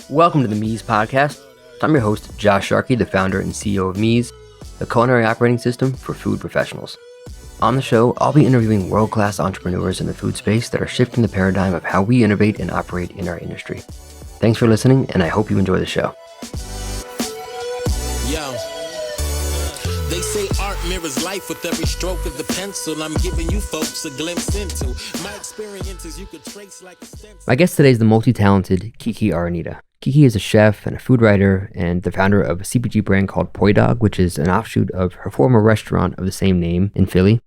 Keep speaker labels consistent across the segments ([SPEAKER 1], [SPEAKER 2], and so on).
[SPEAKER 1] Welcome to the Mies Podcast. I'm your host, Josh Sharkey, the founder and CEO of Mies, the culinary operating system for food professionals. On the show, I'll be interviewing world-class entrepreneurs in the food space that are shifting the paradigm of how we innovate and operate in our industry. Thanks for listening, and I hope you enjoy the show.
[SPEAKER 2] Yo, they say art mirrors life with every stroke of the pencil. I'm giving you folks a glimpse into my experiences you could trace like a stencil.
[SPEAKER 1] My guest today is the multi-talented Kiki Aranita. Kiki is a chef and a food writer and the founder of a CPG brand called Poi Dog, which is an offshoot of her former restaurant of the same name in Philly.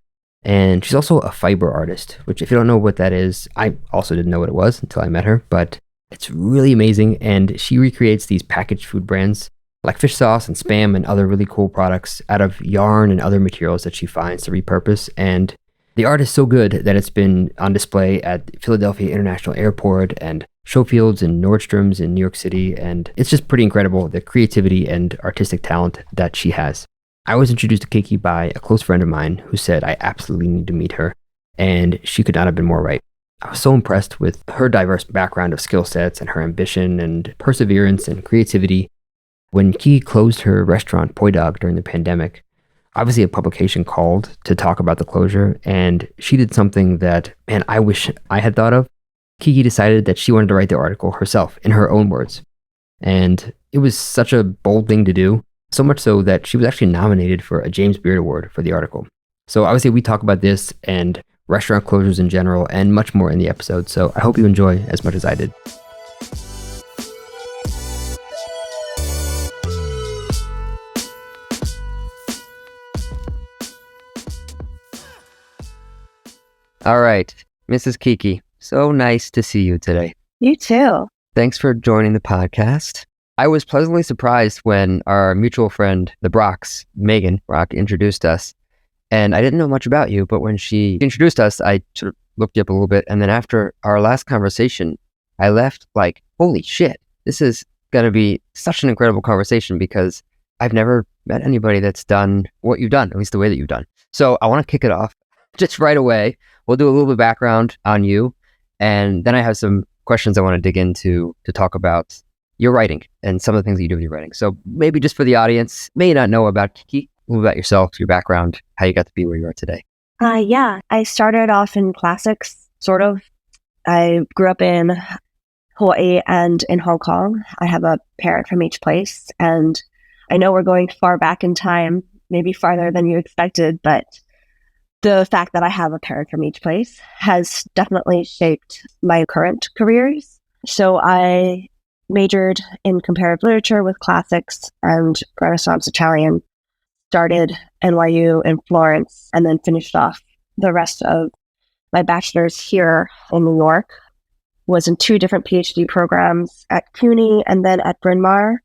[SPEAKER 1] And she's also a fiber artist, which if you don't know what that is, I also didn't know what it was until I met her, but it's really amazing. And she recreates these packaged food brands like fish sauce and Spam and other really cool products out of yarn and other materials that she finds to repurpose. And the art is so good that it's been on display at Philadelphia International Airport and Showfields and Nordstrom's in New York City. And it's just pretty incredible, the creativity and artistic talent that she has. I was introduced to Kiki by a close friend of mine who said I absolutely need to meet her, and she could not have been more right. I was so impressed with her diverse background of skill sets and her ambition and perseverance and creativity. When Kiki closed her restaurant, Poi Dog, during the pandemic, obviously a publication called to talk about the closure, and she did something that, man, I wish I had thought of. Kiki decided that she wanted to write the article herself in her own words. And it was such a bold thing to do, so much so that she was actually nominated for a James Beard Award for the article. So obviously we talk about this and restaurant closures in general and much more in the episode. So I hope you enjoy as much as I did. All right, Mrs. Kiki, so nice to see you today.
[SPEAKER 3] You too.
[SPEAKER 1] Thanks for joining the podcast. I was pleasantly surprised when our mutual friend, the Brocks, Megan Brock, introduced us. And I didn't know much about you, but when she introduced us, I sort of looked you up a little bit. And then after our last conversation, I left like, holy shit, this is going to be such an incredible conversation because I've never met anybody that's done what you've done, at least the way that you've done. So I want to kick it off just right away. We'll do a little bit of background on you. And then I have some questions I want to dig into to talk about your writing and some of the things that you do with your writing. So maybe just for the audience, may not know about Kiki, a little about yourself, your background, how you got to be where you are today.
[SPEAKER 3] Yeah, I started off in classics, sort of. I grew up in Hawaii and in Hong Kong. I have a parent from each place. And I know we're going far back in time, maybe farther than you expected, but the fact that I have a parent from each place has definitely shaped my current careers. So I majored in comparative literature with classics and Renaissance Italian, started NYU in Florence, and then finished off the rest of my bachelor's here in New York. Was in 2 different PhD programs at CUNY and then at Bryn Mawr,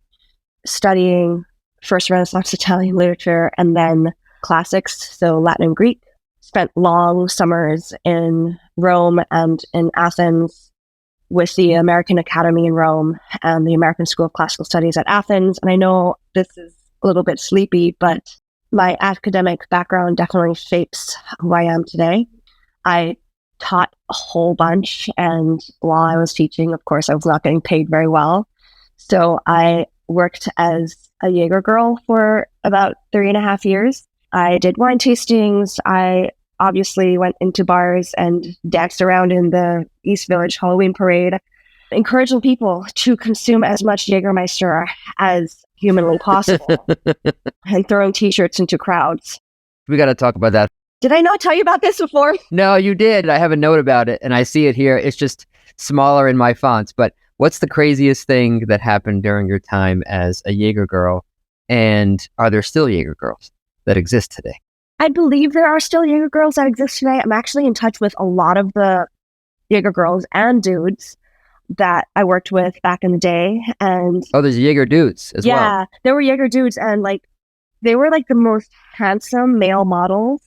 [SPEAKER 3] studying first Renaissance Italian literature and then classics, so Latin and Greek. Spent long summers in Rome and in Athens with the American Academy in Rome and the American School of Classical Studies at Athens. And I know this is a little bit sleepy, but my academic background definitely shapes who I am today. I taught a whole bunch, and while I was teaching, of course, I was not getting paid very well. So I worked as a Jaeger girl for about 3.5 years. I did wine tastings. I obviously went into bars and danced around in the East Village Halloween parade, encouraging people to consume as much Jägermeister as humanly possible and throwing t-shirts into crowds.
[SPEAKER 1] We got to talk about that.
[SPEAKER 3] Did I not tell you about this before?
[SPEAKER 1] No, you did. I have a note about it and I see it here. It's just smaller in my fonts. But what's the craziest thing that happened during your time as a Jaeger girl? And are there still Jaeger girls that exist today?
[SPEAKER 3] I believe there are still Jaeger girls that exist today. I'm actually in touch with a lot of the Jaeger girls and dudes that I worked with back in the day. And
[SPEAKER 1] there's Jaeger dudes as well.
[SPEAKER 3] Yeah, there were Jaeger dudes, and they were the most handsome male models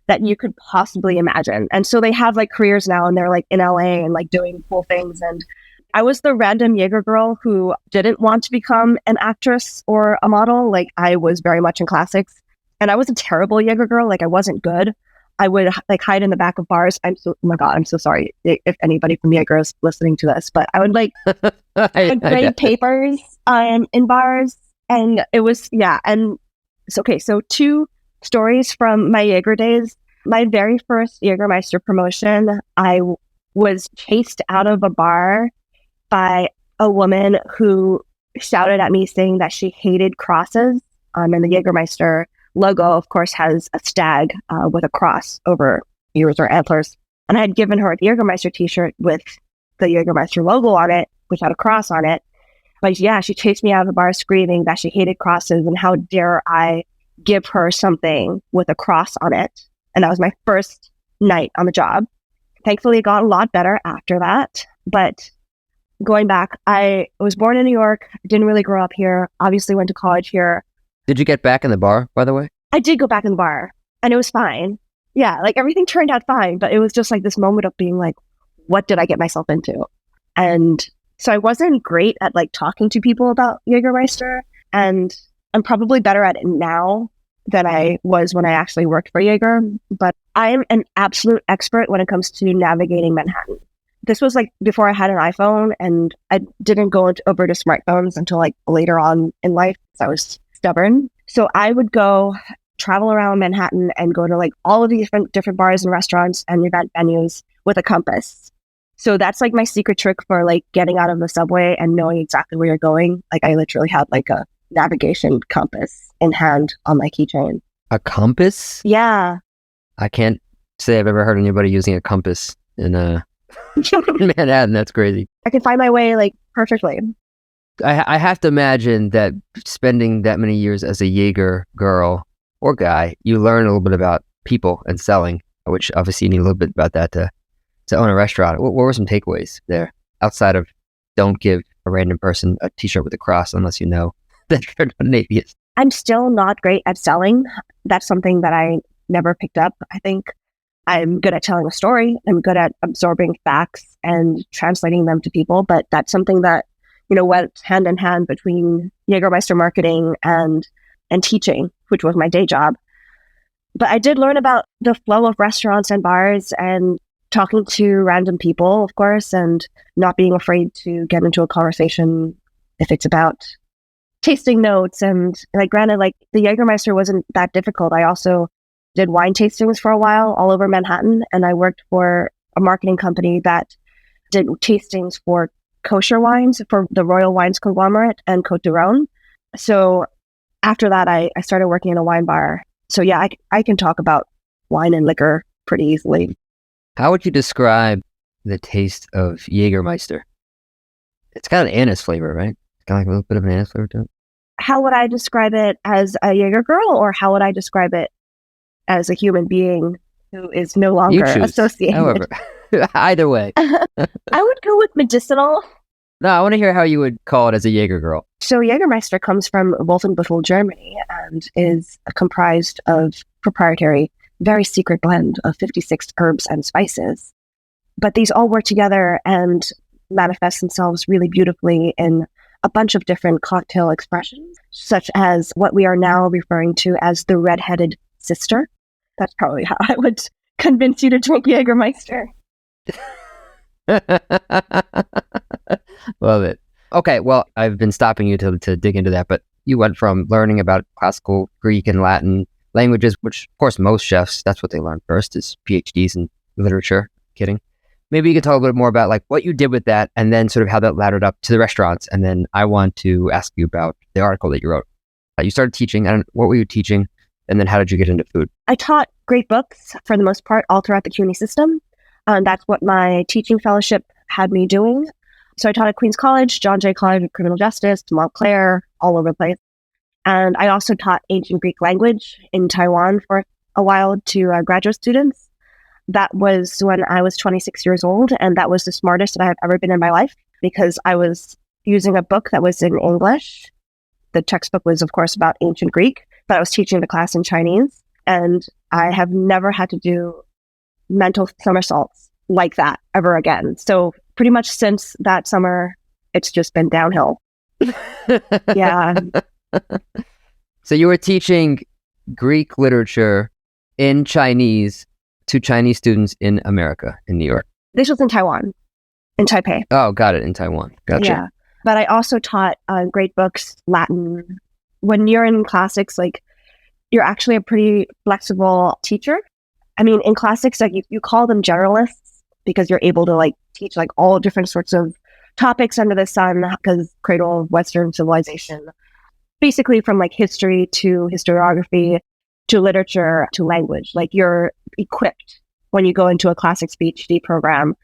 [SPEAKER 3] that you could possibly imagine. And so they have careers now, and they're in LA and doing cool things. And I was the random Jaeger girl who didn't want to become an actress or a model. I was very much in classics. And I was a terrible Jaeger girl. I wasn't good. I would like hide in the back of bars. Oh my God, I'm so sorry if anybody from Jaeger is listening to this, but I would like grade papers in bars. And it was, and it's okay. So 2 stories from my Jaeger days. My very first Jägermeister promotion, I was chased out of a bar by a woman who shouted at me saying that she hated crosses. And the Jägermeister logo, of course, has a stag with a cross over ears or antlers. And I had given her a Jägermeister t-shirt with the Jägermeister logo on it, which had a cross on it. But she chased me out of the bar screaming that she hated crosses and how dare I give her something with a cross on it. And that was my first night on the job. Thankfully, it got a lot better after that. But going back, I was born in New York, didn't really grow up here, obviously went to college here.
[SPEAKER 1] Did you get back in the bar, by the way?
[SPEAKER 3] I did go back in the bar and it was fine. Yeah, like everything turned out fine, but it was just like this moment of being like, what did I get myself into? And so I wasn't great at like talking to people about Jägermeister, and I'm probably better at it now than I was when I actually worked for Jaeger, but I'm an absolute expert when it comes to navigating Manhattan. This was like before I had an iPhone, and I didn't go over to smartphones until like later on in life. So I was stubborn. So I would go travel around Manhattan and go to like all of the different bars and restaurants and event venues with a compass. So that's like my secret trick for like getting out of the subway and knowing exactly where you're going. Like I literally had like a navigation compass in hand on my keychain.
[SPEAKER 1] A compass?
[SPEAKER 3] Yeah.
[SPEAKER 1] I can't say I've ever heard anybody using a compass in Manhattan. That's crazy.
[SPEAKER 3] I can find my way like perfectly.
[SPEAKER 1] I have to imagine that spending that many years as a Jaeger girl or guy, you learn a little bit about people and selling, which obviously you need a little bit about that to own a restaurant. What were some takeaways there outside of don't give a random person a t-shirt with a cross unless you know that you're not an atheist?
[SPEAKER 3] I'm still not great at selling. That's something that I never picked up. I think I'm good at telling a story. I'm good at absorbing facts and translating them to people, but that's something that, went hand in hand between Jägermeister marketing and teaching, which was my day job. But I did learn about the flow of restaurants and bars and talking to random people, of course, and not being afraid to get into a conversation if it's about tasting notes. And like, granted, like the Jägermeister wasn't that difficult. I also did wine tastings for a while all over Manhattan, and I worked for a marketing company that did tastings for kosher wines for the Royal Wines conglomerate and Côte d'Rône. So after that, I started working in a wine bar. So yeah, I can talk about wine and liquor pretty easily.
[SPEAKER 1] How would you describe the taste of Jägermeister? It's got an anise flavor, right? It's got like a little bit of an anise flavor to it.
[SPEAKER 3] How would I describe it as a Jaeger girl, or how would I describe it as a human being who is no longer associated?
[SPEAKER 1] However, either way.
[SPEAKER 3] I would go with medicinal.
[SPEAKER 1] No, I want to hear how you would call it as a Jaeger girl.
[SPEAKER 3] So Jägermeister comes from Wolfenbüttel, Germany, and is comprised of proprietary, very secret blend of 56 herbs and spices. But these all work together and manifest themselves really beautifully in a bunch of different cocktail expressions, such as what we are now referring to as the red-headed sister. That's probably how I would convince you to drink Jägermeister.
[SPEAKER 1] Love it. Okay, well, I've been stopping you to dig into that, but you went from learning about classical Greek and Latin languages, which, of course, most chefs, that's what they learn first, is PhDs in literature. Kidding. Maybe you could talk a little bit more about like what you did with that, and then sort of how that laddered up to the restaurants. And then I want to ask you about the article that you wrote. You started teaching, and what were you teaching? And then how did you get into food?
[SPEAKER 3] I taught great books for the most part all throughout the CUNY system. That's what my teaching fellowship had me doing. So I taught at Queens College, John Jay College of Criminal Justice, Montclair, all over the place. And I also taught ancient Greek language in Taiwan for a while to graduate students. That was when I was 26 years old, and that was the smartest that I have ever been in my life because I was using a book that was in English. The textbook was, of course, about ancient Greek, but I was teaching the class in Chinese, and I have never had to do mental somersaults like that ever again. So pretty much since that summer, it's just been downhill. Yeah.
[SPEAKER 1] So you were teaching Greek literature in Chinese to Chinese students in America, in New York.
[SPEAKER 3] This was in Taiwan, in Taipei.
[SPEAKER 1] Oh, got it. In Taiwan. Gotcha.
[SPEAKER 3] Yeah. But I also taught great books, Latin. When you're in classics, like, you're actually a pretty flexible teacher. I mean, in classics, like, you call them generalists because you're able to like teach like all different sorts of topics under the sun, because cradle of Western civilization, basically from like history to historiography to literature to language. Like, you're equipped when you go into a classics PhD program,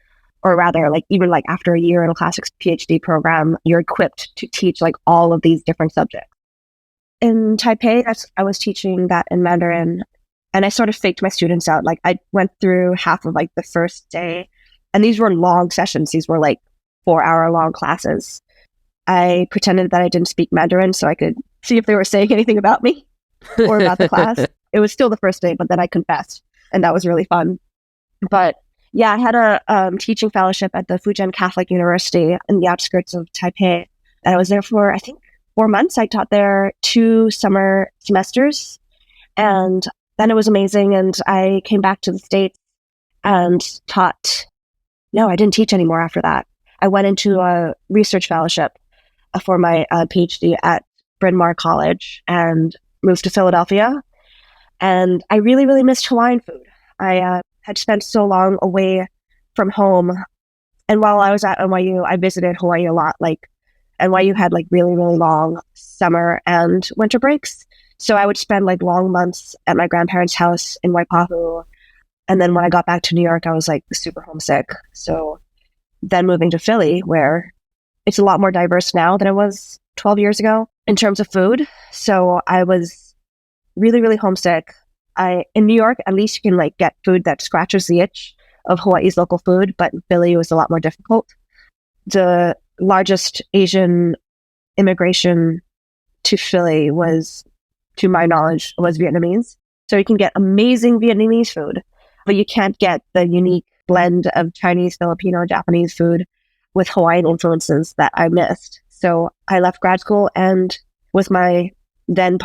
[SPEAKER 3] or rather, like, even like after a year in a classics PhD program, you're equipped to teach like all of these different subjects. In Taipei, I was teaching that in Mandarin, and I sort of faked my students out. Like, I went through half of like the first day, and these were long sessions. These were like 4-hour long classes. I pretended that I didn't speak Mandarin so I could see if they were saying anything about me or about the class. It was still the first day, but then I confessed, and that was really fun. But yeah, I had a teaching fellowship at the Fujian Catholic University in the outskirts of Taipei. And I was there for, I think, 4 months. I taught there 2 summer semesters. And then it was amazing. And I came back to the States and taught. No, I didn't teach anymore after that. I went into a research fellowship for my PhD at Bryn Mawr College and moved to Philadelphia. And I really, really missed Hawaiian food. I had spent so long away from home. And while I was at NYU, I visited Hawaii a lot. Like, NYU had like really, really long summer and winter breaks. So I would spend like long months at my grandparents' house in Waipahu. And then when I got back to New York, I was like super homesick. So then moving to Philly, where it's a lot more diverse now than it was 12 years ago in terms of food. So I was really, really homesick. In New York, at least you can like get food that scratches the itch of Hawaii's local food, but in Philly it was a lot more difficult. The largest Asian immigration to Philly was, to my knowledge, was Vietnamese. So you can get amazing Vietnamese food, but you can't get the unique blend of Chinese, Filipino, Japanese food with Hawaiian influences that I missed. So I left grad school, and with my then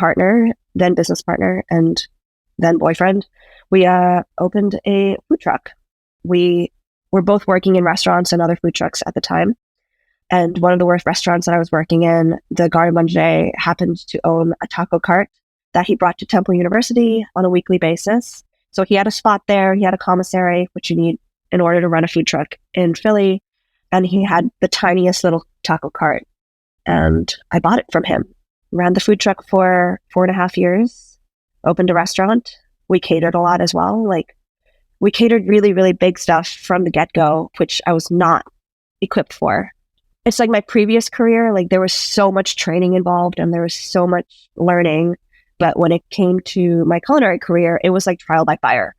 [SPEAKER 3] business partner, and then boyfriend, we opened a food truck. We were both working in restaurants and other food trucks at the time. And one of the worst restaurants that I was working in, the Garden Manger, happened to own a taco cart that he brought to Temple University on a weekly basis. So he had a spot there. He had a commissary, which you need in order to run a food truck in Philly. And he had the tiniest little taco cart. And I bought it from him. Ran the food truck for 4.5 years. Opened a restaurant. We catered a lot as well. Like, we catered really, really big stuff from the get-go, which I was not equipped for. It's like my previous career, like, there was so much training involved and there was so much learning. But when it came to my culinary career, it was like trial by fire.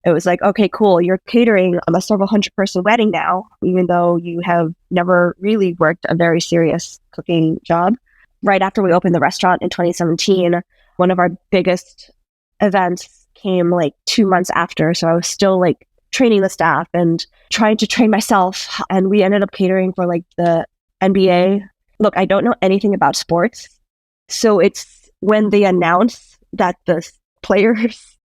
[SPEAKER 3] It was like, okay, cool, you're catering a several 100-person wedding now, even though you have never really worked a very serious cooking job. Right after we opened the restaurant in 2017, one of our biggest events came like 2 months after. So I was still like training the staff and trying to train myself. And we ended up catering for like the NBA. Look, I don't know anything about sports. So it's when they announce that the players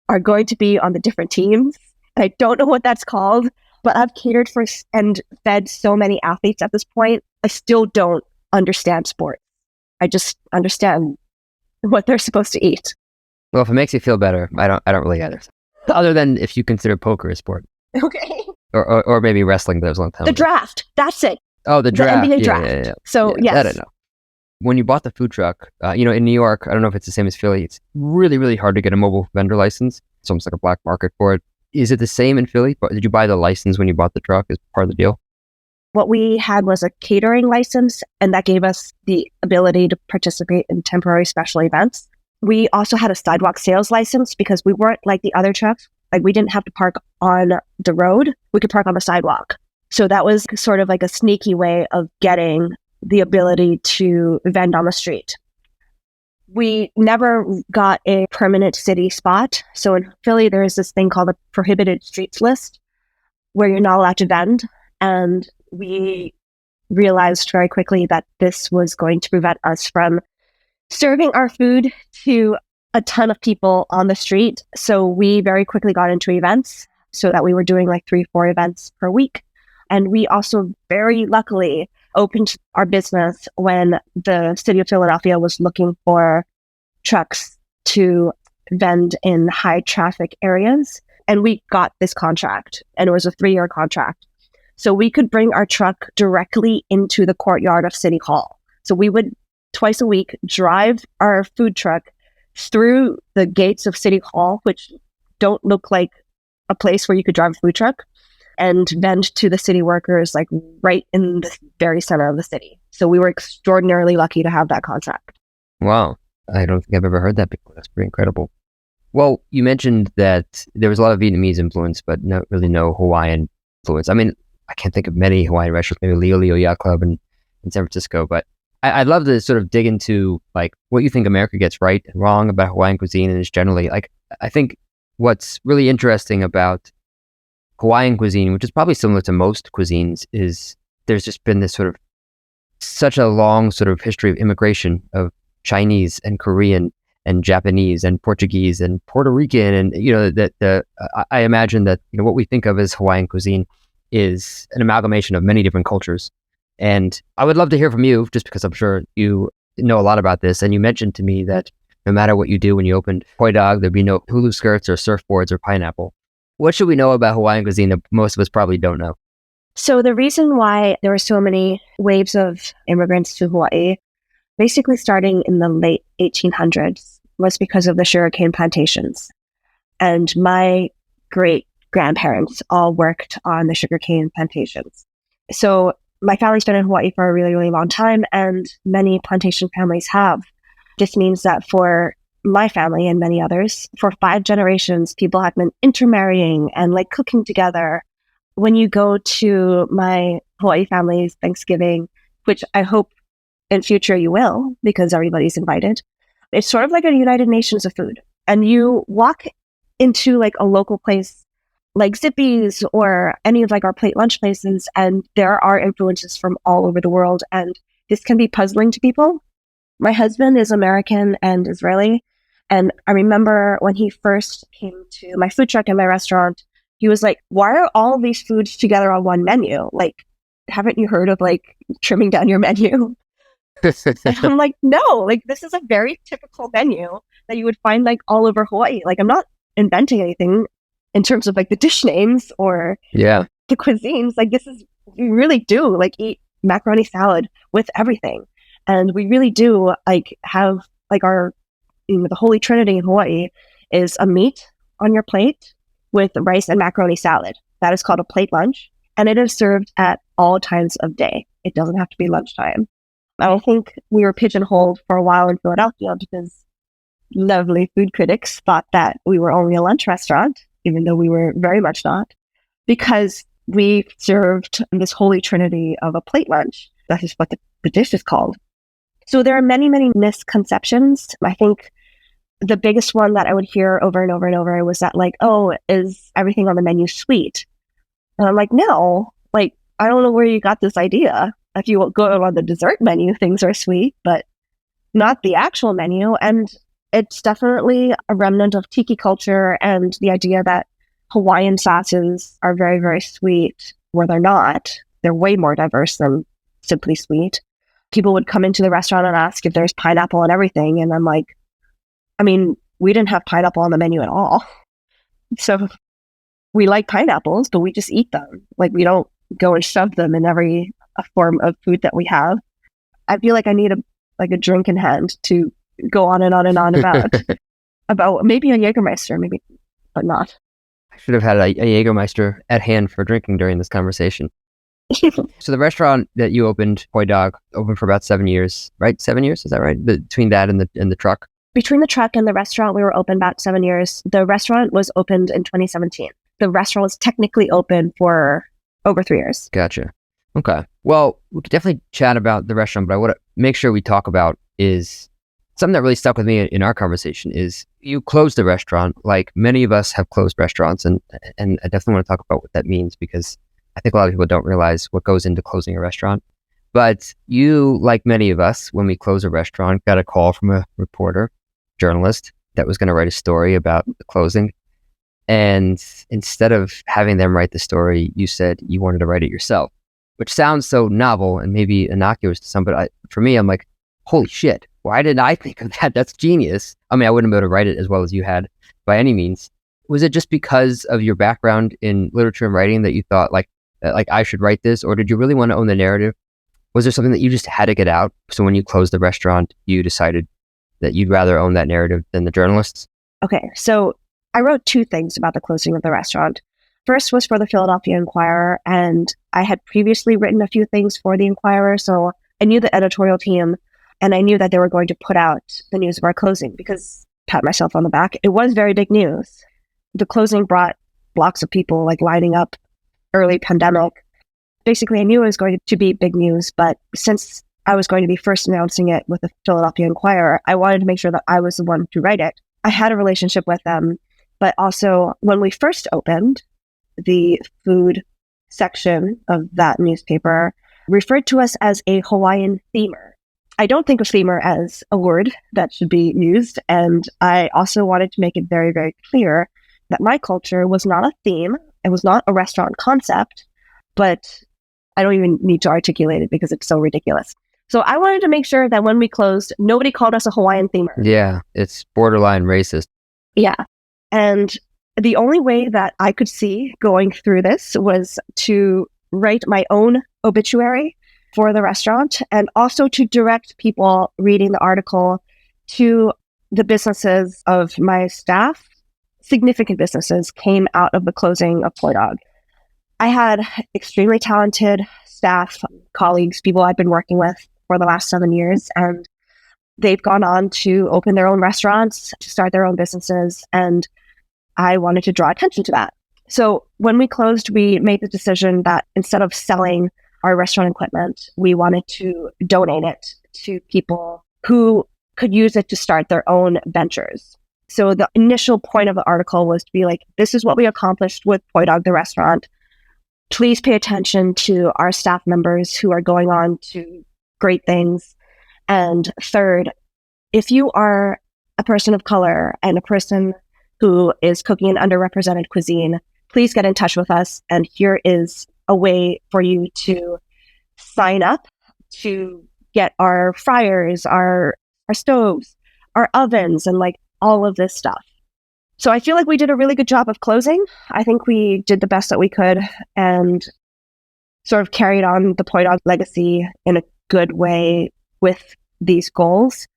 [SPEAKER 3] are going to be on the different teams. I don't know what that's called, but I've catered for and fed so many athletes at this point. I still don't understand sports. I just understand what they're supposed to eat.
[SPEAKER 1] Well, if it makes you feel better, I don't really either. Other than if you consider poker a sport.
[SPEAKER 3] Okay.
[SPEAKER 1] Or maybe wrestling, but that was a long time
[SPEAKER 3] The
[SPEAKER 1] ago.
[SPEAKER 3] draft. That's it.
[SPEAKER 1] Oh, the draft.
[SPEAKER 3] NBA draft.
[SPEAKER 1] Yeah.
[SPEAKER 3] So, yes.
[SPEAKER 1] That I know. When you bought the food truck, in New York, I don't know if it's the same as Philly, it's really, really hard to get a mobile vendor license. It's almost like a black market for it. Is it the same in Philly? Did you buy the license when you bought the truck as part of the deal?
[SPEAKER 3] What we had was a catering license, and that gave us the ability to participate in temporary special events. We also had a sidewalk sales license because we weren't like the other trucks. Like, we didn't have to park on the road. We could park on the sidewalk. So that was sort of like a sneaky way of getting the ability to vend on the street. We never got a permanent city spot. So in Philly, there is this thing called the prohibited streets list where you're not allowed to vend. And we realized very quickly that this was going to prevent us from serving our food to a ton of people on the street. So we very quickly got into events so that we were doing like 3-4 events per week. And we also very luckily opened our business when the city of Philadelphia was looking for trucks to vend in high traffic areas. And we got this contract, and it was a 3-year contract. So we could bring our truck directly into the courtyard of City Hall. So we would twice a week drive our food truck through the gates of City Hall, which don't look like a place where you could drive a food truck, and vend to the city workers like right in the very center of the city. So we were extraordinarily lucky to have that contract.
[SPEAKER 1] Wow. I don't think I've ever heard that before. That's pretty incredible. Well, you mentioned that there was a lot of Vietnamese influence, but not really no Hawaiian influence. I mean, I can't think of many Hawaiian restaurants, maybe Leo Leo Yacht Club in San Francisco, but I'd love to sort of dig into like what you think America gets right and wrong about Hawaiian cuisine and just generally. Like, I think what's really interesting about Hawaiian cuisine, which is probably similar to most cuisines, is there's just been this sort of such a long sort of history of immigration of Chinese and Korean and Japanese and Portuguese and Puerto Rican, and I imagine that what we think of as Hawaiian cuisine is an amalgamation of many different cultures. And I would love to hear from you, just because I'm sure you know a lot about this. And you mentioned to me that no matter what you do when you opened Poi Dog, there'd be no hula skirts or surfboards or pineapple. What should we know about Hawaiian cuisine that most of us probably don't know?
[SPEAKER 3] So the reason why there were so many waves of immigrants to Hawaii, basically starting in the late 1800s, was because of the sugarcane plantations. And my great grandparents all worked on the sugarcane plantations. So my family's been in Hawaii for a really, really long time, and many plantation families have. This means that for my family and many others, for 5 generations, people have been intermarrying and like cooking together. When you go to my Hawaii family's Thanksgiving, which I hope in future you will, because everybody's invited, it's sort of like a United Nations of food. And you walk into like a local place like Zippy's or any of like our plate lunch places, and there are influences from all over the world. And this can be puzzling to people. My husband is American and Israeli. And I remember when he first came to my food truck and my restaurant, he was like, why are all these foods together on one menu? Like, haven't you heard of like trimming down your menu? And I'm like, no, like this is a very typical menu that you would find like all over Hawaii. Like, I'm not inventing anything in terms of like the dish names or the cuisines. Like, this is, we really do like eat macaroni salad with everything. And we really do like have like our, the Holy Trinity in Hawaii is a meat on your plate with rice and macaroni salad. That is called a plate lunch. And it is served at all times of day. It doesn't have to be lunchtime. I think we were pigeonholed for a while in Philadelphia because lovely food critics thought that we were only a lunch restaurant, even though we were very much not, because we served this holy trinity of a plate lunch. That is what the dish is called. So there are many, many misconceptions. I think the biggest one that I would hear over and over and over was that like, oh, is everything on the menu sweet? And I'm like, no, like, I don't know where you got this idea. If you go on the dessert menu, things are sweet, but not the actual menu. And it's definitely a remnant of tiki culture and the idea that Hawaiian sauces are very, very sweet, where they're not. They're way more diverse than simply sweet. People would come into the restaurant and ask if there's pineapple and everything. And I'm like, I mean, we didn't have pineapple on the menu at all. So we like pineapples, but we just eat them. Like, we don't go and shove them in every form of food that we have. I feel like I need a drink in hand to go on and on and on about maybe a Jägermeister, maybe, but not.
[SPEAKER 1] I should have had a Jägermeister at hand for drinking during this conversation. So the restaurant that you opened, Poi Dog, opened for about 7 years, right? 7 years, is that right? Between that and the truck?
[SPEAKER 3] Between the truck and the restaurant, we were open about 7 years. The restaurant was opened in 2017. The restaurant was technically open for over 3 years.
[SPEAKER 1] Gotcha. Okay. Well, we could definitely chat about the restaurant, but I want to make sure we talk about is something that really stuck with me in our conversation is you closed the restaurant, like many of us have closed restaurants, and I definitely want to talk about what that means, because I think a lot of people don't realize what goes into closing a restaurant. But you, like many of us, when we close a restaurant, got a call from a reporter, journalist, that was going to write a story about the closing. And instead of having them write the story, you said you wanted to write it yourself, which sounds so novel and maybe innocuous to some, but for me, I'm like, holy shit, why didn't I think of that? That's genius. I mean, I wouldn't be able to write it as well as you had by any means. Was it just because of your background in literature and writing that you thought like I should write this, or did you really want to own the narrative? Was there something that you just had to get out? So when you closed the restaurant, you decided that you'd rather own that narrative than the journalists?
[SPEAKER 3] Okay, so I wrote two things about the closing of the restaurant. First was for the Philadelphia Inquirer, and I had previously written a few things for the Inquirer, so I knew the editorial team, and I knew that they were going to put out the news of our closing because, pat myself on the back, it was very big news. The closing brought blocks of people like lining up early pandemic. Basically, I knew it was going to be big news, but since I was going to be first announcing it with the Philadelphia Inquirer, I wanted to make sure that I was the one to write it. I had a relationship with them, but also when we first opened, the food section of that newspaper referred to us as a Hawaiian themer. I don't think of themer as a word that should be used, and I also wanted to make it very, very clear that my culture was not a theme. It was not a restaurant concept, but I don't even need to articulate it because it's so ridiculous. So I wanted to make sure that when we closed, nobody called us a Hawaiian themer.
[SPEAKER 1] Yeah, it's borderline racist.
[SPEAKER 3] Yeah. And the only way that I could see going through this was to write my own obituary for the restaurant and also to direct people reading the article to the businesses of my staff. Significant businesses came out of the closing of Poi Dog. I had extremely talented staff, colleagues, people I've been working with for the last 7 years, and they've gone on to open their own restaurants, to start their own businesses, and I wanted to draw attention to that. So when we closed, we made the decision that instead of selling our restaurant equipment, we wanted to donate it to people who could use it to start their own ventures. So the initial point of the article was to be like, this is what we accomplished with Poi Dog, the restaurant. Please pay attention to our staff members who are going on to great things. And third, if you are a person of color and a person who is cooking an underrepresented cuisine, please get in touch with us. And here is a way for you to sign up to get our fryers, our stoves, our ovens, and like all of this stuff. So I feel like we did a really good job of closing. I think we did the best that we could and sort of carried on the Poi Dog legacy in a good way with these goals.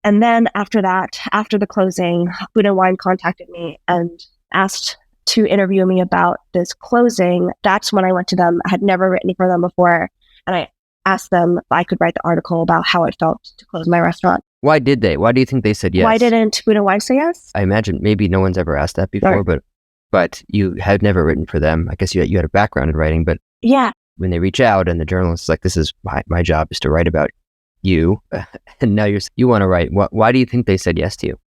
[SPEAKER 3] And then after that, after the closing, Food and Wine contacted me and asked to interview me about this closing. That's when I went to them. I had never written for them before. And I asked them if I could write the article about how it felt to close my restaurant.
[SPEAKER 1] Why did they? Why do you think they said yes?
[SPEAKER 3] Why didn't Food and Wine say yes?
[SPEAKER 1] I imagine maybe no one's ever asked that before, but you had never written for them. I guess you had a background in writing, but
[SPEAKER 3] yeah,
[SPEAKER 1] when they reach out and the journalist is like, this is my job is to write about you, and now you want to write. Why do you think they said yes to you?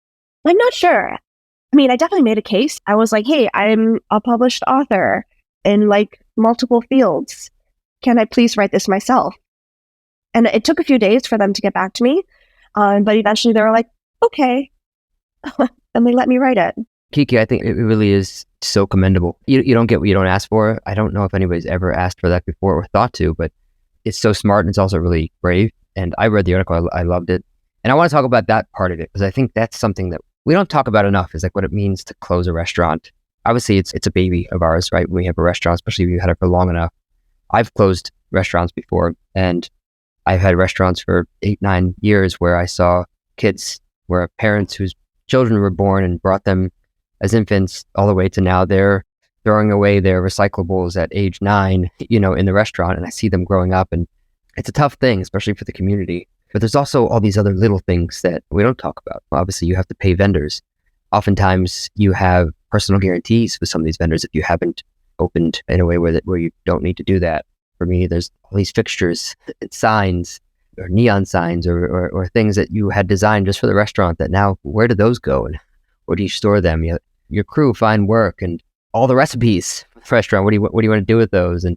[SPEAKER 3] I'm not sure. I mean, I definitely made a case. I was like, hey, I'm a published author in like multiple fields. Can I please write this myself? And it took a few days for them to get back to me. But eventually they were like, okay. And they let me write it.
[SPEAKER 1] Kiki, I think it really is so commendable. You don't get what you don't ask for. I don't know if anybody's ever asked for that before or thought to, but it's so smart and it's also really brave. And I read the article. I loved it. And I want to talk about that part of it because I think that's something that we don't talk about enough is like what it means to close a restaurant. Obviously, it's a baby of ours, right? When we have a restaurant, especially if you've had it for long enough. I've closed restaurants before and I've had restaurants for 8-9 years where I saw kids where parents whose children were born and brought them as infants all the way to now they're throwing away their recyclables at age 9, in the restaurant. And I see them growing up and it's a tough thing, especially for the community. But there's also all these other little things that we don't talk about. Obviously, you have to pay vendors. Oftentimes, you have personal guarantees with some of these vendors if you haven't opened in a way where you don't need to do that. For me, there's all these fixtures, signs, or neon signs, or things that you had designed just for the restaurant that now, where do those go? And where do you store them? Your crew find work and all the recipes for the restaurant. What do you want to do with those? And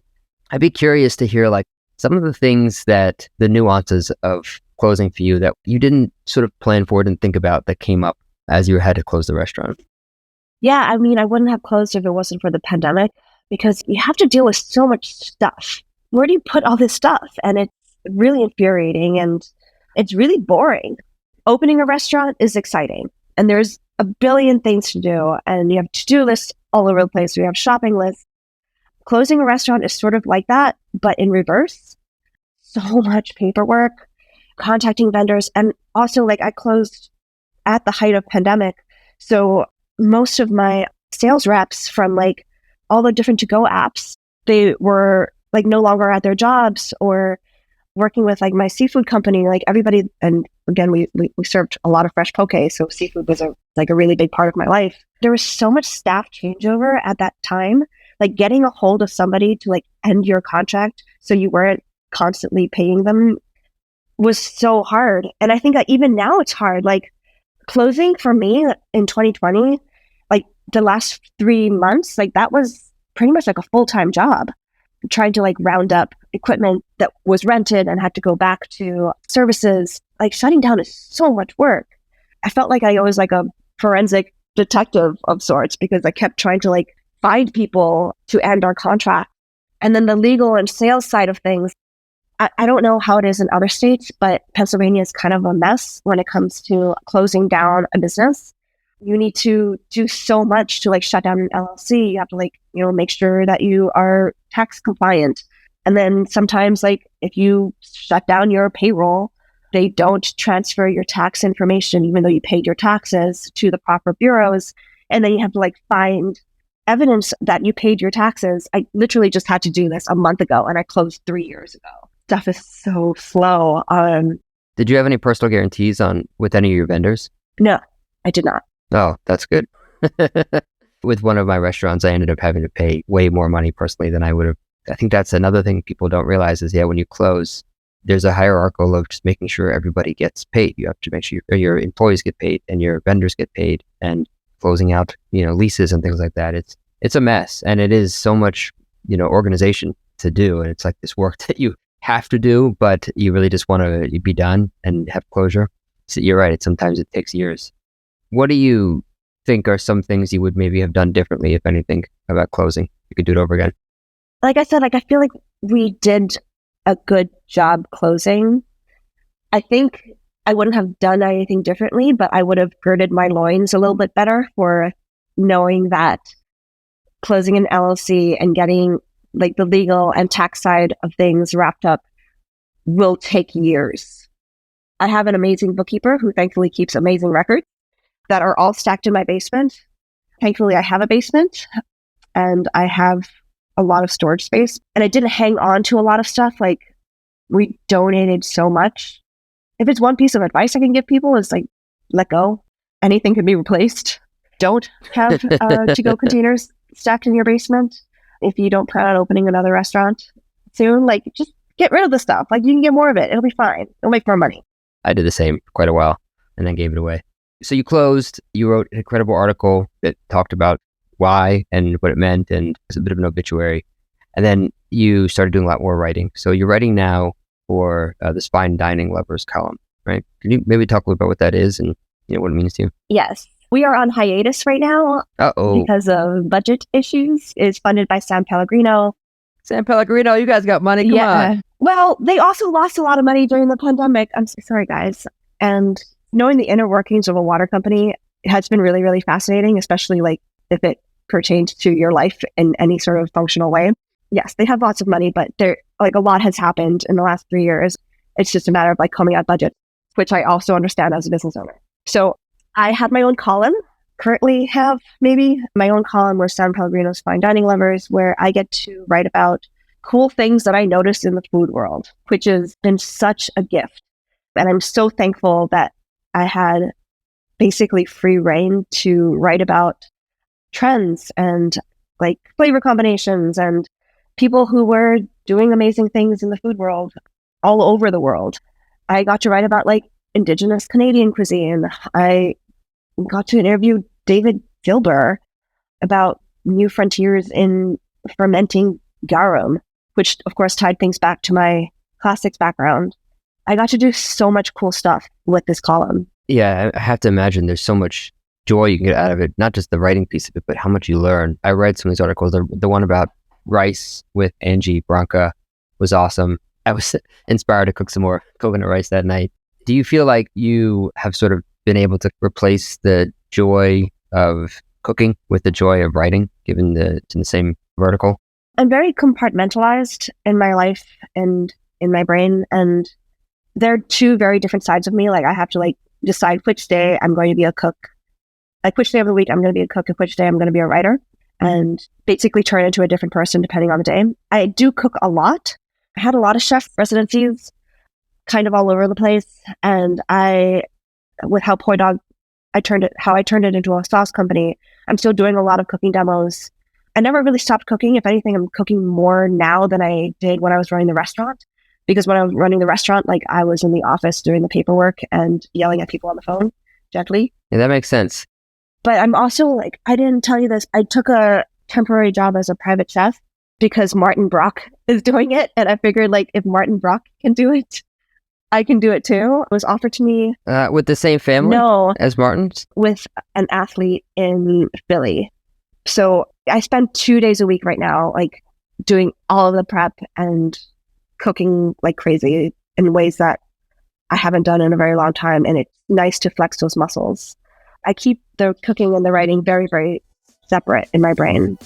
[SPEAKER 1] I'd be curious to hear like some of the things that the nuances of closing for you that you didn't sort of plan for, didn't think about that came up as you had to close the restaurant?
[SPEAKER 3] Yeah, I mean, I wouldn't have closed if it wasn't for the pandemic because you have to deal with so much stuff. Where do you put all this stuff? And it's really infuriating and it's really boring. Opening a restaurant is exciting and there's a billion things to do and you have to-do lists all over the place. We have shopping lists. Closing a restaurant is sort of like that, but in reverse. So much paperwork, contacting vendors, and also like I closed at the height of pandemic. So most of my sales reps from like all the different to-go apps, they were like no longer at their jobs or working with like my seafood company, like everybody. And again, we served a lot of fresh poke. So seafood was a really big part of my life. There was so much staff changeover at that time, like getting a hold of somebody to like end your contract so you weren't constantly paying them was so hard. And I think that even now it's hard. Like closing for me in 2020, like the last 3 months, like that was pretty much like a full-time job, trying to like round up equipment that was rented and had to go back to services. Like shutting down is so much work. I felt like I was like a forensic detective of sorts because I kept trying to like find people to end our contract. And then the legal and sales side of things, I don't know how it is in other states, but Pennsylvania is kind of a mess when it comes to closing down a business. You need to do so much to like shut down an LLC. You have to like, make sure that you are tax compliant. And then sometimes like if you shut down your payroll, they don't transfer your tax information, even though you paid your taxes, to the proper bureaus. And then you have to like find evidence that you paid your taxes. I literally just had to do this a month ago and I closed 3 years ago. Stuff is so slow.
[SPEAKER 1] Did you have any personal guarantees with any of your vendors?
[SPEAKER 3] No, I did not.
[SPEAKER 1] Oh, that's good. With one of my restaurants, I ended up having to pay way more money personally than I would have. I think that's another thing people don't realize is, when you close, there's a hierarchical of just making sure everybody gets paid. You have to make sure your employees get paid and your vendors get paid, and closing out, leases and things like that. It's a mess, and it is so much, organization to do. And it's like this work that you have to do, but you really just want to be done and have closure. So you're right. Sometimes it takes years. What do you think are some things you would maybe have done differently, if anything, about closing? You could do it over again.
[SPEAKER 3] Like I said, I feel like we did a good job closing. I think I wouldn't have done anything differently, but I would have girded my loins a little bit better for knowing that closing an LLC and getting like the legal and tax side of things wrapped up will take years. I have an amazing bookkeeper who thankfully keeps amazing records that are all stacked in my basement. Thankfully, I have a basement and I have a lot of storage space, and I didn't hang on to a lot of stuff. Like we donated so much. If it's one piece of advice I can give people is like, let go. Anything can be replaced. Don't have to-go containers stacked in your basement. If you don't plan on opening another restaurant soon, like just get rid of the stuff. Like you can get more of it. It'll be fine. It'll make more money.
[SPEAKER 1] I did the same for quite a while and then gave it away. So you closed, you wrote an incredible article that talked about why and what it meant, and it was a bit of an obituary. And then you started doing a lot more writing. So you're writing now for this Fine Dining Lovers column, right? Can you maybe talk a little about what that is and what it means to you?
[SPEAKER 3] Yes. We are on hiatus right now because of budget issues. It's funded by San Pellegrino.
[SPEAKER 1] San Pellegrino, you guys got money? Come on.
[SPEAKER 3] Well, they also lost a lot of money during the pandemic. I'm so sorry, guys. And knowing the inner workings of a water company has been really, really fascinating, especially like if it pertains to your life in any sort of functional way. Yes, they have lots of money, but there like a lot has happened in the last 3 years. It's just a matter of like coming out budget, which I also understand as a business owner. So I had my own column, currently have maybe my own column with San Pellegrino's Fine Dining Lovers, where I get to write about cool things that I noticed in the food world, which has been such a gift. And I'm so thankful that I had basically free reign to write about trends and like flavor combinations and people who were doing amazing things in the food world all over the world. I got to write about like Indigenous Canadian cuisine. I got to interview David Gilbert about new frontiers in fermenting garum, which of course tied things back to my classics background. I got to do so much cool stuff with this column.
[SPEAKER 1] Yeah, I have to imagine there's so much joy you can get out of it, not just the writing piece of it, but how much you learn. I read some of these articles. The one about rice with Angie Branca was awesome. I was inspired to cook some more coconut rice that night. Do you feel like you have sort of been able to replace the joy of cooking with the joy of writing, given it's in the same vertical?
[SPEAKER 3] I'm very compartmentalized in my life and in my brain, and there are two very different sides of me. Like I have to like decide which day I'm going to be a cook, like which day of the week I'm going to be a cook and which day I'm going to be a writer, and basically turn into a different person depending on the day. I do cook a lot. I had a lot of chef residencies kind of all over the place, and with how Poi Dog, I turned it into a sauce company. I'm still doing a lot of cooking demos. I never really stopped cooking. If anything, I'm cooking more now than I did when I was running the restaurant. Because when I was running the restaurant, like I was in the office doing the paperwork and yelling at people on the phone gently.
[SPEAKER 1] Yeah, that makes sense.
[SPEAKER 3] But I'm also like, I didn't tell you this. I took a temporary job as a private chef because Martin Brock is doing it. And I figured like if Martin Brock can do it, I can do it too. It was offered to me.
[SPEAKER 1] With the same family?
[SPEAKER 3] No.
[SPEAKER 1] As Martin's?
[SPEAKER 3] With an athlete in Philly. So I spend 2 days a week right now, like doing all of the prep and cooking like crazy in ways that I haven't done in a very long time. And it's nice to flex those muscles. I keep the cooking and the writing very, very separate in my brain.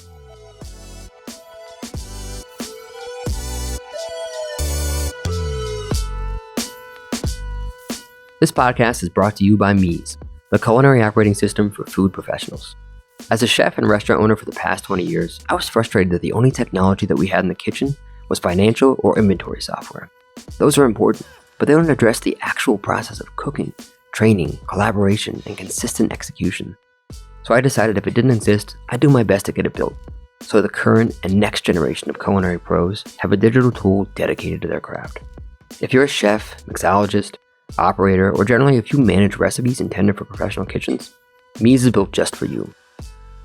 [SPEAKER 1] This podcast is brought to you by Mies, the culinary operating system for food professionals. As a chef and restaurant owner for the past 20 years, I was frustrated that the only technology that we had in the kitchen was financial or inventory software. Those are important, but they don't address the actual process of cooking, training, collaboration, and consistent execution. So I decided if it didn't exist, I'd do my best to get it built, so the current and next generation of culinary pros have a digital tool dedicated to their craft. If you're a chef, mixologist, operator, or generally if you manage recipes intended for professional kitchens, Mies is built just for you.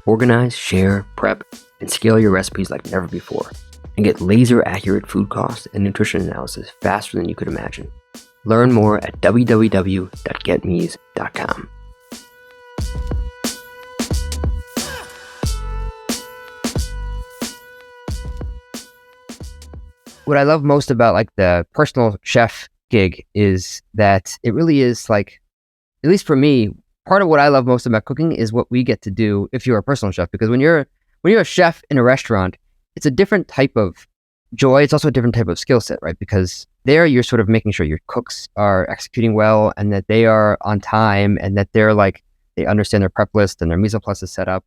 [SPEAKER 1] Organize, share, prep, and scale your recipes like never before, and get laser-accurate food cost and nutrition analysis faster than you could imagine. Learn more at www.getmies.com. What I love most about like the personal chef gig is that it really is like, at least for me, part of what I love most about cooking is what we get to do if you're a personal chef. Because when you're a chef in a restaurant, it's a different type of joy. It's also a different type of skill set, right? Because there you're sort of making sure your cooks are executing well and that they are on time and that they're like, they understand their prep list and their mise en place is set up.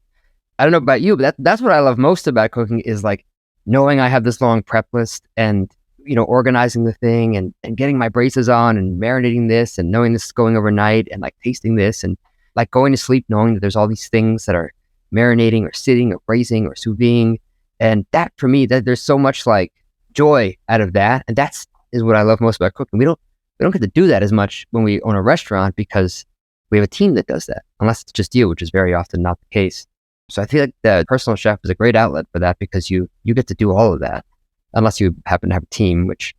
[SPEAKER 1] I don't know about you, but that's what I love most about cooking is like knowing I have this long prep list and, you know, organizing the thing and getting my braces on and marinating this and knowing this is going overnight and like tasting this and like going to sleep knowing that there's all these things that are marinating or sitting or braising or sous videing. And that for me, that there's so much like joy out of that. And that's is what I love most about cooking. We don't get to do that as much when we own a restaurant because we have a team that does that, unless it's just you, which is very often not the case. So I feel like the personal chef is a great outlet for that because you get to do all of that, unless you happen to have a team, which,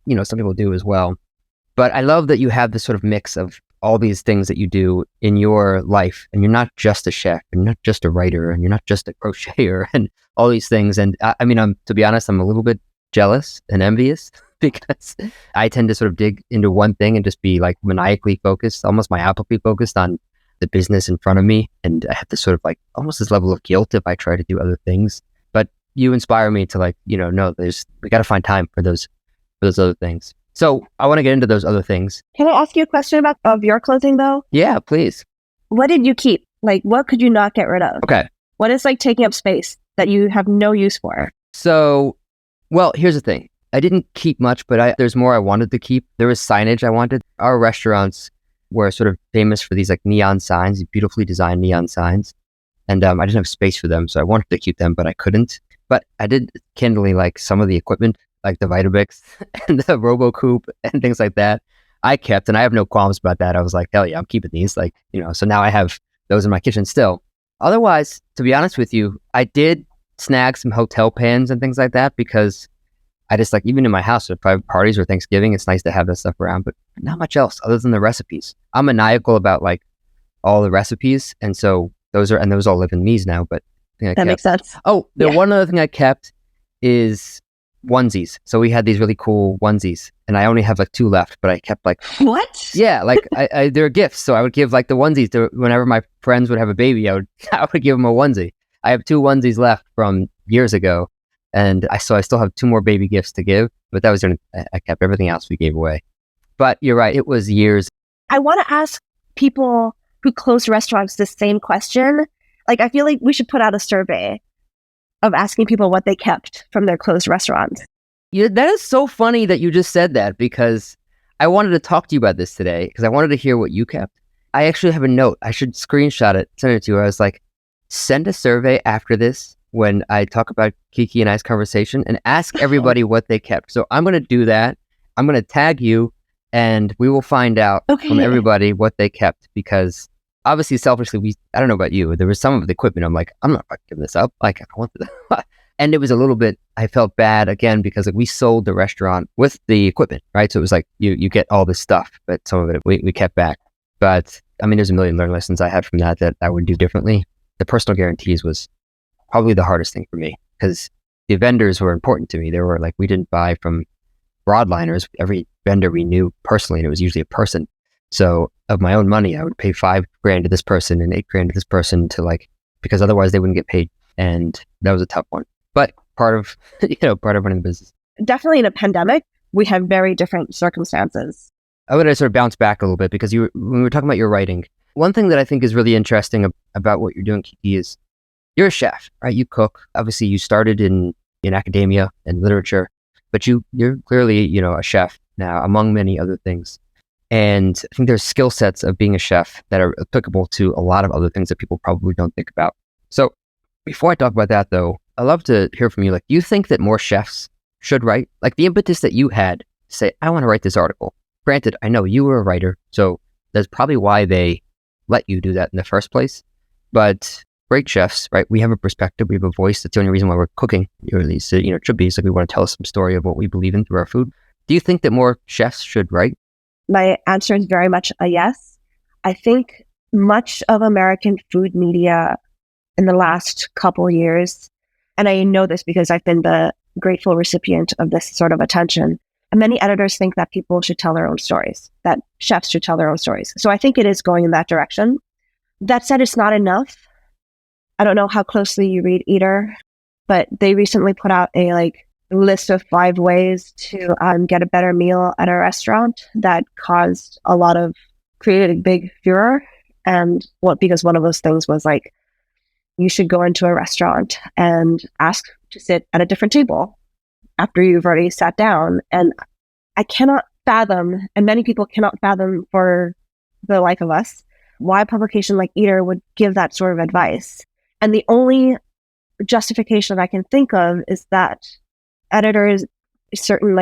[SPEAKER 1] you know, some people do as well. But I love that you have this sort of mix of all these things that you do in your life, and you're not just a chef, and you're not just a writer, and you're not just a crocheter, and all these things. And I mean, to be honest, I'm a little bit jealous and envious because I tend to sort of dig into one thing and just be like maniacally focused, almost myopically focused on the business in front of me. And I have this sort of like almost this level of guilt if I try to do other things. But you inspire me to like, you know, no, we got to find time for those other things. So I want to get into those other things.
[SPEAKER 3] Can I ask you a question of your clothing though?
[SPEAKER 1] Yeah, please.
[SPEAKER 3] What did you keep? Like, what could you not get rid of?
[SPEAKER 1] Okay.
[SPEAKER 3] What is like taking up space that you have no use for?
[SPEAKER 1] So, well, here's the thing. I didn't keep much, but there's more I wanted to keep. There was signage I wanted. Our restaurants were sort of famous for these like neon signs, these beautifully designed neon signs. And I didn't have space for them, so I wanted to keep them, but I couldn't. But I did candidly like some of the equipment, like the Vitabix and the RoboCoupe and things like that. I kept, and I have no qualms about that. I was like, hell yeah, I'm keeping these. Like, you know, so now I have those in my kitchen still. Otherwise, to be honest with you, I did snag some hotel pans and things like that because I just like, even in my house at private parties or Thanksgiving, it's nice to have that stuff around, but not much else other than the recipes. I'm maniacal about like all the recipes. And so those all live in me's now, but
[SPEAKER 3] that makes sense.
[SPEAKER 1] Oh, the one other thing I kept is onesies. So we had these really cool onesies, and I only have like 2 left, but I kept like
[SPEAKER 3] what?
[SPEAKER 1] Yeah, like they're gifts. So I would give like the onesies to whenever my friends would have a baby. I would give them a onesie. I have 2 onesies left from years ago, and I still have 2 more baby gifts to give. But that was I kept everything else we gave away. But you're right, it was years.
[SPEAKER 3] I want to ask people who close restaurants the same question. Like, I feel like we should put out a survey of asking people what they kept from their closed restaurants.
[SPEAKER 1] That is so funny that you just said that, because I wanted to talk to you about this today because I wanted to hear what you kept. I actually have a note. I should screenshot it, send it to you. I was like, send a survey after this when I talk about Kiki and I's conversation and ask everybody what they kept. So I'm going to do that. I'm going to tag you and we will find out from everybody what they kept, because obviously, selfishly, I don't know about you, there was some of the equipment I'm like, I'm not fucking giving this up. Like, I want to. And it was a little bit, I felt bad again, because like we sold the restaurant with the equipment, right? So it was like, you get all this stuff, but some of it we kept back. But I mean, there's a million learning lessons I had from that I would do differently. The personal guarantees was probably the hardest thing for me, because the vendors were important to me. They were like, we didn't buy from broadliners. Every vendor we knew personally, and it was usually a person. So of my own money, I would pay $5,000 to this person and $8,000 to this person because otherwise they wouldn't get paid. And that was a tough one, but part of running the business.
[SPEAKER 3] Definitely in a pandemic, we have very different circumstances.
[SPEAKER 1] I would sort of bounce back a little bit, because when we were talking about your writing, one thing that I think is really interesting about what you're doing, Kiki, is you're a chef, right? You cook. Obviously, you started in academia and literature, but you're clearly, a chef now, among many other things. And I think there's skill sets of being a chef that are applicable to a lot of other things that people probably don't think about. So before I talk about that, though, I'd love to hear from you. Like, do you think that more chefs should write? Like, the impetus that you had to say, I want to write this article. Granted, I know you were a writer, so that's probably why they let you do that in the first place. But great chefs, right? We have a perspective, we have a voice. That's the only reason why we're cooking, or at least, it should be. It's like we want to tell some story of what we believe in through our food. Do you think that more chefs should write?
[SPEAKER 3] My answer is very much a yes. I think much of American food media in the last couple of years, and I know this because I've been the grateful recipient of this sort of attention, and many editors think that people should tell their own stories, that chefs should tell their own stories. So I think it is going in that direction. That said, it's not enough. I don't know how closely you read Eater, but they recently put out a list of 5 ways to get a better meal at a restaurant that created a big furor. And because one of those things was like, you should go into a restaurant and ask to sit at a different table after you've already sat down. And I cannot fathom, and many people cannot fathom for the life of us, why a publication like Eater would give that sort of advice. And the only justification I can think of is that editors, certain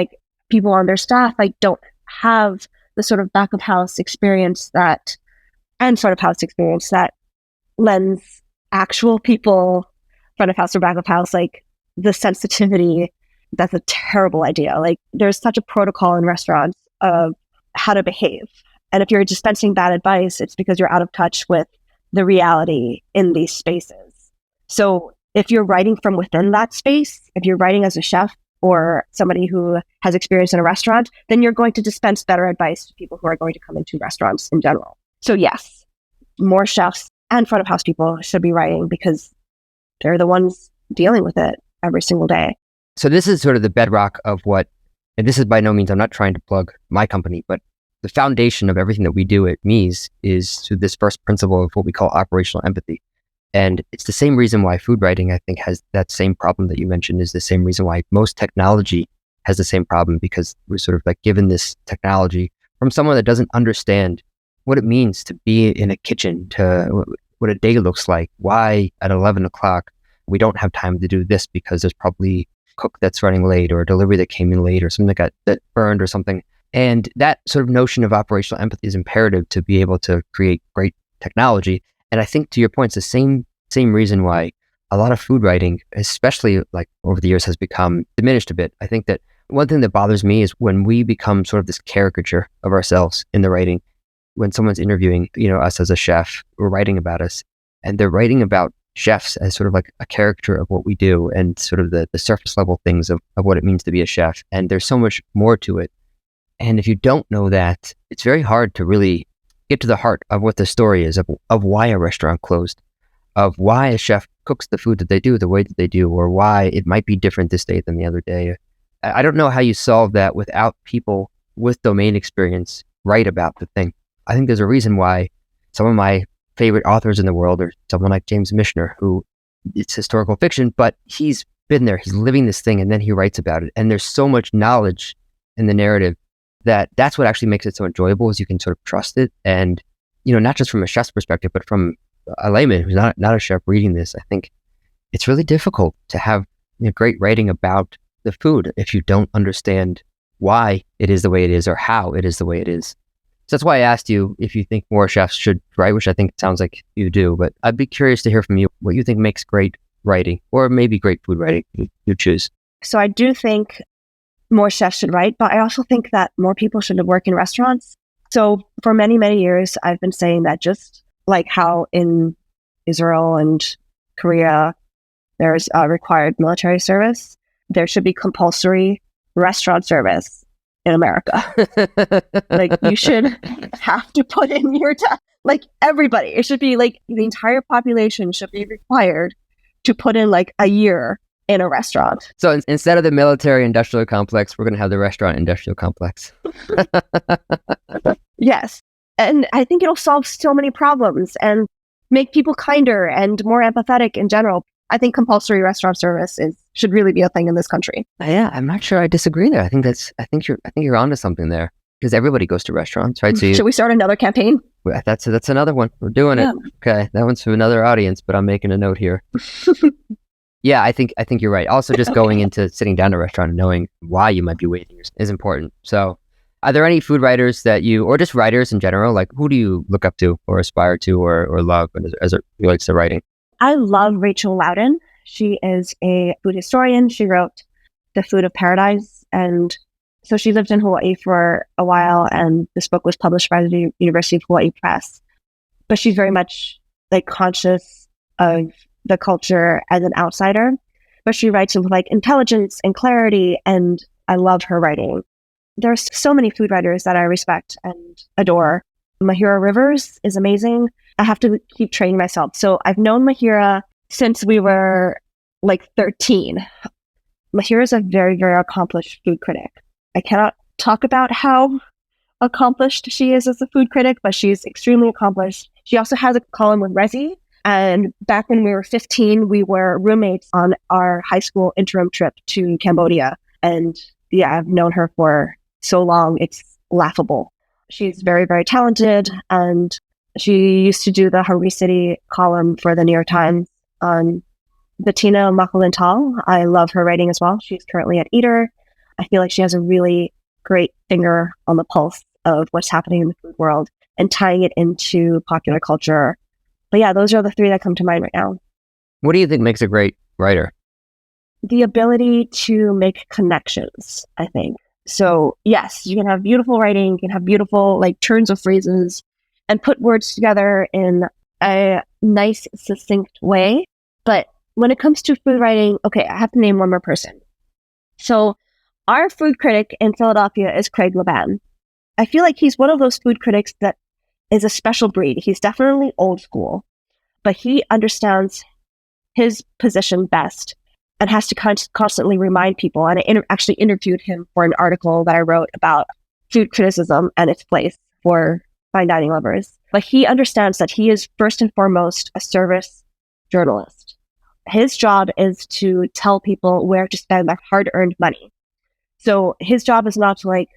[SPEAKER 3] people on their staff, don't have the sort of back of house experience and front of house experience that lends actual people, front of house or back of house, the sensitivity. That's a terrible idea. There's such a protocol in restaurants of how to behave. And if you're dispensing bad advice, it's because you're out of touch with the reality in these spaces. So if you're writing from within that space, if you're writing as a chef or somebody who has experience in a restaurant, then you're going to dispense better advice to people who are going to come into restaurants in general. So yes, more chefs and front of house people should be writing, because they're the ones dealing with it every single day.
[SPEAKER 1] So this is sort of the bedrock of and this is by no means, I'm not trying to plug my company, but the foundation of everything that we do at Mies is to this first principle of what we call operational empathy. And it's the same reason why food writing, I think, has that same problem that you mentioned, is the same reason why most technology has the same problem, because we're sort of given this technology from someone that doesn't understand what it means to be in a kitchen, to what a day looks like, why at 11 o'clock we don't have time to do this because there's probably a cook that's running late, or a delivery that came in late, or something that burned or something. And that sort of notion of operational empathy is imperative to be able to create great technology. And I think, to your point, it's the same reason why a lot of food writing, especially over the years, has become diminished a bit. I think that one thing that bothers me is when we become sort of this caricature of ourselves in the writing. when someone's interviewing, us as a chef or writing about us, and they're writing about chefs as sort of like a character of what we do and sort of the surface level things of what it means to be a chef. And there's so much more to it. And if you don't know that, it's very hard to really get to the heart of what the story is of why a restaurant closed, of why a chef cooks the food that they do the way that they do, or why it might be different this day than the other day. I don't know how you solve that without people with domain experience write about the thing. I think there's a reason why some of my favorite authors in the world are someone like James Michener, who it's historical fiction, but he's been there, he's living this thing, and then he writes about it. And there's so much knowledge in the narrative that's what actually makes it so enjoyable, is you can sort of trust it. And, not just from a chef's perspective, but from a layman who's not a chef reading this, I think it's really difficult to have great writing about the food if you don't understand why it is the way it is or how it is the way it is. So that's why I asked you if you think more chefs should write, which I think it sounds like you do, but I'd be curious to hear from you what you think makes great writing, or maybe great food writing. You choose.
[SPEAKER 3] So I do think more chefs should write, but I also think that more people should work in restaurants. So for many, many years, I've been saying that just like how in Israel and Korea, there's a required military service, there should be compulsory restaurant service in America. Like you should have to put in your like everybody. It should be like the entire population should be required to put in like a year in a restaurant.
[SPEAKER 1] So instead of the military industrial complex, we're going to have the restaurant industrial complex.
[SPEAKER 3] Yes. And I think it'll solve so many problems and make people kinder and more empathetic in general. I think compulsory restaurant service should really be a thing in this country.
[SPEAKER 1] Yeah, I'm not sure I disagree there. I think you're onto something there, because everybody goes to restaurants, right? So
[SPEAKER 3] should we start another campaign?
[SPEAKER 1] That's another one. We're doing it. Okay, that one's for another audience, but I'm making a note here. Yeah, I think you're right. Also, just going into sitting down at a restaurant and knowing why you might be waiting is important. So, are there any food writers that or just writers in general, like who do you look up to or aspire to or love as it relates to writing?
[SPEAKER 3] I love Rachel Loudon. She is a food historian. She wrote The Food of Paradise. And so she lived in Hawaii for a while, and this book was published by the University of Hawaii Press. But she's very much like conscious of the culture as an outsider, but she writes with like intelligence and clarity, and I love her writing. There's so many food writers that I respect and adore. Mahira Rivers is amazing. I have to keep training myself. So I've known Mahira since we were like 13. Mahira is a very, very accomplished food critic. I cannot talk about how accomplished she is as a food critic, but she's extremely accomplished. She also has a column with Resi. And back when we were 15, we were roommates on our high school interim trip to Cambodia. And yeah, I've known her for so long, it's laughable. She's very, very talented. And she used to do the Hungry City column for the New York Times on Bettina Macalintal. I love her writing as well. She's currently at Eater. I feel like she has a really great finger on the pulse of what's happening in the food world and tying it into popular culture. But yeah, those are the three that come to mind right now.
[SPEAKER 1] What do you think makes a great writer?
[SPEAKER 3] The ability to make connections, I think. So yes, you can have beautiful writing, you can have beautiful like turns of phrases and put words together in a nice, succinct way. But when it comes to food writing, okay, I have to name one more person. So our food critic in Philadelphia is Craig Laban. I feel like he's one of those food critics that is a special breed. He's definitely old school, but he understands his position best and has to constantly remind people. And I actually interviewed him for an article that I wrote about food criticism and its place for fine dining lovers. But he understands that he is first and foremost a service journalist. His job is to tell people where to spend their hard-earned money. So his job is not to like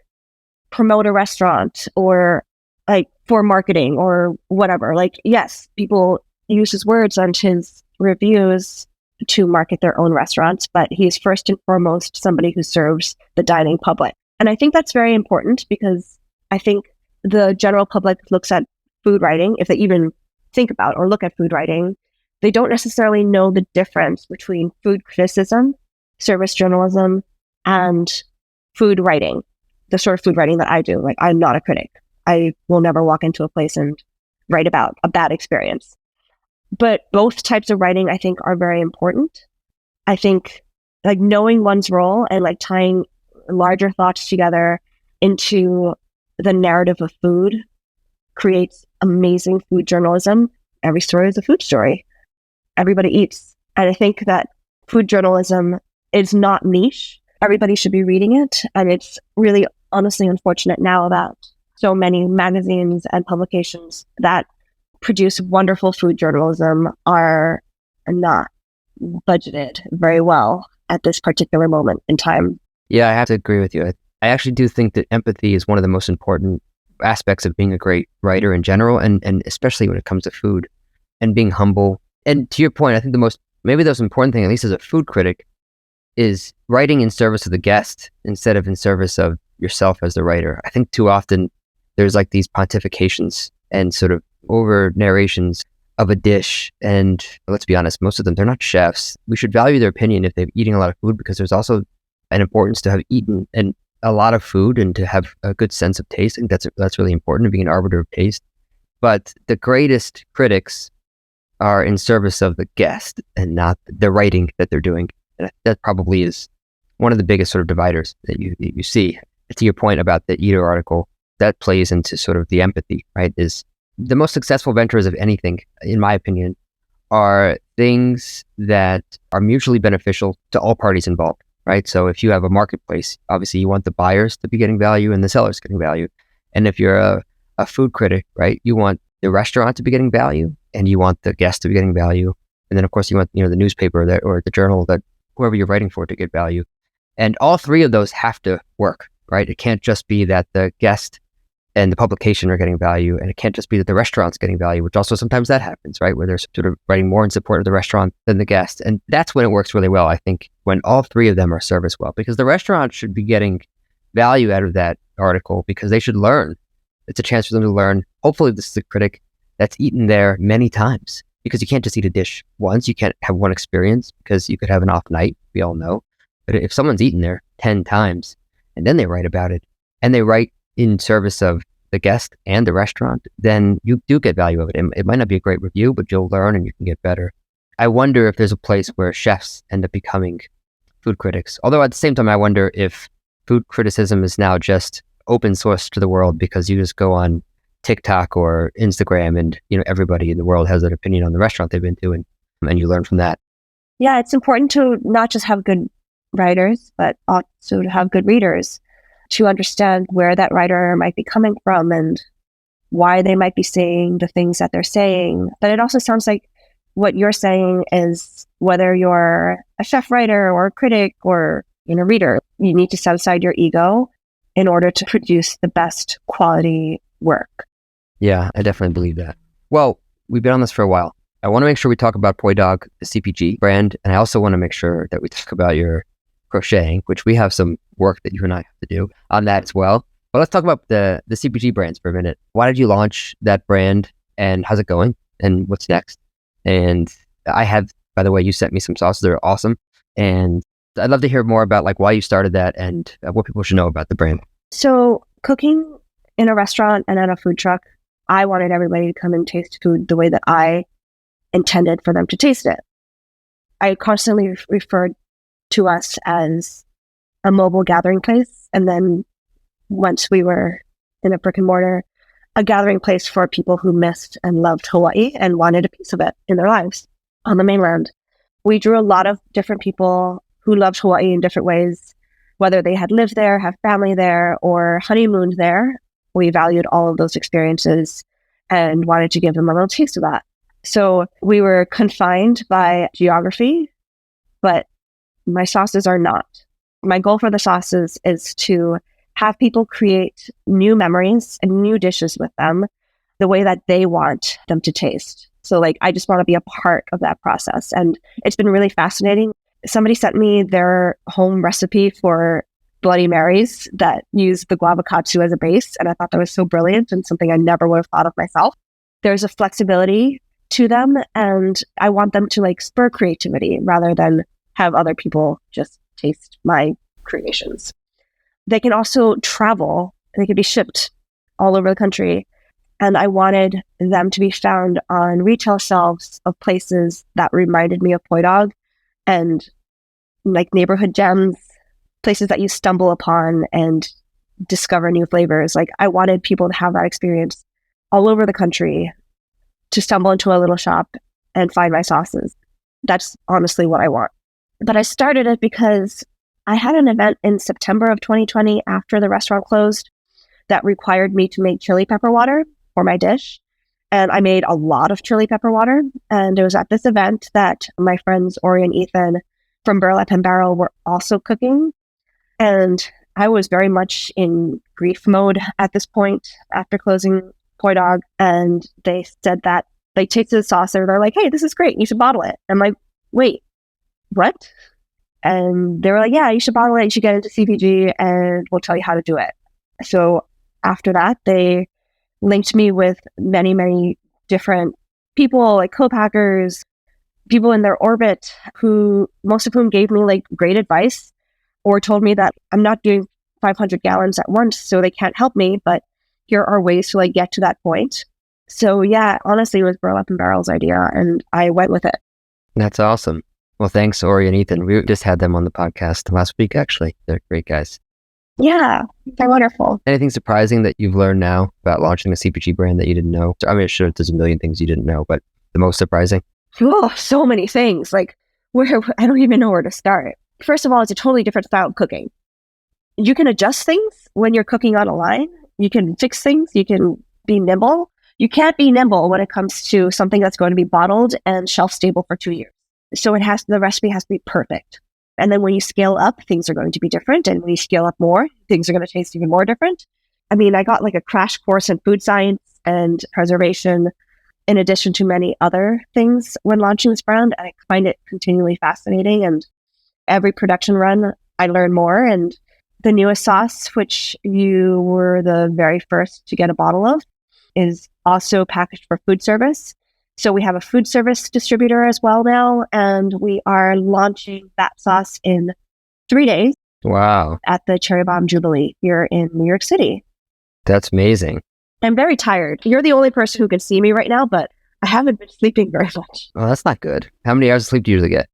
[SPEAKER 3] promote a restaurant or like for marketing or whatever. Like, yes, people use his words and his reviews to market their own restaurants, but he's first and foremost somebody who serves the dining public. And I think that's very important because I think the general public looks at food writing, if they even think about or look at food writing, they don't necessarily know the difference between food criticism, service journalism, and food writing, the sort of food writing that I do. Like, I'm not a critic. I will never walk into a place and write about a bad experience. But both types of writing, I think, are very important. I think like knowing one's role and like tying larger thoughts together into the narrative of food creates amazing food journalism. Every story is a food story. Everybody eats. And I think that food journalism is not niche. Everybody should be reading it. And it's really honestly unfortunate now that so many magazines and publications that produce wonderful food journalism are not budgeted very well at this particular moment in time.
[SPEAKER 1] Yeah, I have to agree with you. I actually do think that empathy is one of the most important aspects of being a great writer in general, and especially when it comes to food, and being humble. And to your point, I think maybe the most important thing, at least as a food critic, is writing in service of the guest instead of in service of yourself as the writer. I think too often there's like these pontifications and sort of over narrations of a dish. And let's be honest, most of them, they're not chefs. We should value their opinion if they're eating a lot of food, because there's also an importance to have eaten and a lot of food and to have a good sense of taste. I think that's really important, to be an arbiter of taste. But the greatest critics are in service of the guest and not the writing that they're doing. And that probably is one of the biggest sort of dividers that you see. To your point about the Eater article, that plays into sort of the empathy, right? Is the most successful ventures of anything, in my opinion, are things that are mutually beneficial to all parties involved, right? So if you have a marketplace, obviously you want the buyers to be getting value and the sellers getting value. And if you're a food critic, right, you want the restaurant to be getting value and you want the guest to be getting value. And then of course you want, the newspaper or the journal that whoever you're writing for to get value. And all three of those have to work, right? It can't just be that the guest and the publication are getting value, and it can't just be that the restaurant's getting value, which also sometimes that happens, right? Where they're sort of writing more in support of the restaurant than the guest. And that's when it works really well, I think, when all three of them are serviced well, because the restaurant should be getting value out of that article because they should learn. It's a chance for them to learn. Hopefully this is a critic that's eaten there many times, because you can't just eat a dish once. You can't have one experience because you could have an off night, we all know. But if someone's eaten there 10 times and then they write about it, and they write in service of the guest and the restaurant, then you do get value of it. It might not be a great review, but you'll learn and you can get better. I wonder if there's a place where chefs end up becoming food critics. Although at the same time, I wonder if food criticism is now just open source to the world, because you just go on TikTok or Instagram and, everybody in the world has an opinion on the restaurant they've been to, and you learn from that.
[SPEAKER 3] Yeah, it's important to not just have good writers, but also to have good readers, to understand where that writer might be coming from and why they might be saying the things that they're saying. But it also sounds like what you're saying is, whether you're a chef writer or a critic or a reader, you need to set aside your ego in order to produce the best quality work.
[SPEAKER 1] Yeah, I definitely believe that. Well, we've been on this for a while. I want to make sure we talk about Poi Dog, the CPG brand, and I also want to make sure that we talk about your crocheting, which we have some work that you and I have to do on that as well. But let's talk about the CPG brands for a minute. Why did you launch that brand, and how's it going, and what's next? And I have, by the way, you sent me some sauces. They're awesome. And I'd love to hear more about why you started that and what people should know about the brand.
[SPEAKER 3] So cooking in a restaurant and at a food truck, I wanted everybody to come and taste food the way that I intended for them to taste it. I constantly referred to us as a mobile gathering place. And then once we were in a brick and mortar, a gathering place for people who missed and loved Hawaii and wanted a piece of it in their lives on the mainland. We drew a lot of different people who loved Hawaii in different ways, whether they had lived there, have family there, or honeymooned there. We valued all of those experiences and wanted to give them a little taste of that. So we were confined by geography, but my sauces are not. My goal for the sauces is to have people create new memories and new dishes with them the way that they want them to taste. So I just want to be a part of that process. And it's been really fascinating. Somebody sent me their home recipe for Bloody Marys that use the guava katsu as a base. And I thought that was so brilliant and something I never would have thought of myself. There's a flexibility to them, and I want them to spur creativity rather than have other people just taste my creations. They can also travel. They can be shipped all over the country. And I wanted them to be found on retail shelves of places that reminded me of Poi Dog and like neighborhood gems, places that you stumble upon and discover new flavors. Like I wanted people to have that experience all over the country, to stumble into a little shop and find my sauces. That's honestly what I want. But I started it because I had an event in September of 2020 after the restaurant closed that required me to make chili pepper water for my dish. And I made a lot of chili pepper water. And it was at this event that my friends Ori and Ethan from Burlap and Barrel were also cooking. And I was very much in grief mode at this point after closing Poi Dog. And they said that they tasted the sauce and they're like, hey, this is great. You should bottle it. I'm like, wait, what? And they were like, yeah, you should bottle it. You should get into CPG and we'll tell you how to do it. So after that, they linked me with many, many different people, like co-packers, people in their orbit, who most of whom gave me like great advice or told me that I'm not doing 500 gallons at once, so they can't help me, but here are ways to like get to that point. So yeah, honestly, it was Burlap and Barrel's idea and I went with it.
[SPEAKER 1] That's awesome. Well, thanks, Ori and Ethan. We just had them on the podcast last week, actually. They're great guys.
[SPEAKER 3] Yeah, they're wonderful.
[SPEAKER 1] Anything surprising that you've learned now about launching a CPG brand that you didn't know? I mean, sure, there's a million things you didn't know, but the most surprising?
[SPEAKER 3] Oh, so many things. Like, I don't even know where to start. First of all, it's a totally different style of cooking. You can adjust things when you're cooking on a line. You can fix things. You can be nimble. You can't be nimble when it comes to something that's going to be bottled and shelf stable for 2 years. So the recipe has to be perfect. And then when you scale up, things are going to be different. And when you scale up more, things are going to taste even more different. I mean, I got like a crash course in food science and preservation, in addition to many other things when launching this brand. And I find it continually fascinating. And every production run, I learn more. And the newest sauce, which you were the very first to get a bottle of, is also packaged for food service. So we have a food service distributor as well now, and we are launching that sauce in 3 days.
[SPEAKER 1] Wow.
[SPEAKER 3] At the Cherry Bomb Jubilee here in New York City.
[SPEAKER 1] That's amazing.
[SPEAKER 3] I'm very tired. You're the only person who can see me right now, but I haven't been sleeping very much.
[SPEAKER 1] Well, that's not good. How many hours of sleep do you usually get?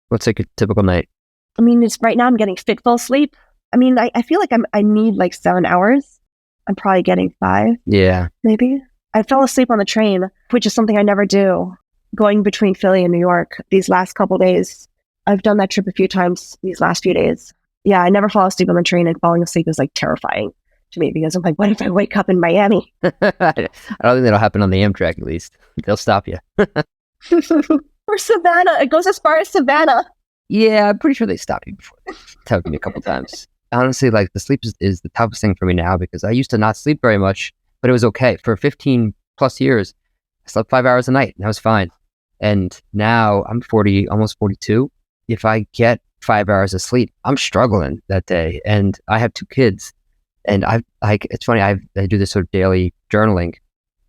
[SPEAKER 1] What's like a typical night?
[SPEAKER 3] I mean, right now I'm getting fitful sleep. I mean, I feel like I need like 7 hours. I'm probably getting 5.
[SPEAKER 1] Yeah.
[SPEAKER 3] Maybe. I fell asleep on the train, which is something I never do. Going between Philly and New York these last couple days. I've done that trip a few times these last few days. Yeah, I never fall asleep on the train, and falling asleep is like terrifying to me because I'm like, what if I wake up in Miami?
[SPEAKER 1] I don't think that'll happen on the Amtrak, at least. They'll stop you.
[SPEAKER 3] Or Savannah. It goes as far as Savannah.
[SPEAKER 1] Yeah, I'm pretty sure they stopped you before. Told me a couple times. Honestly, like the sleep is the toughest thing for me now because I used to not sleep very much, but it was okay. For 15 plus years, I slept 5 hours a night and I was fine. And now I'm 40, almost 42. If I get 5 hours of sleep, I'm struggling that day. And I have 2 kids. And it's funny, I do this sort of daily journaling.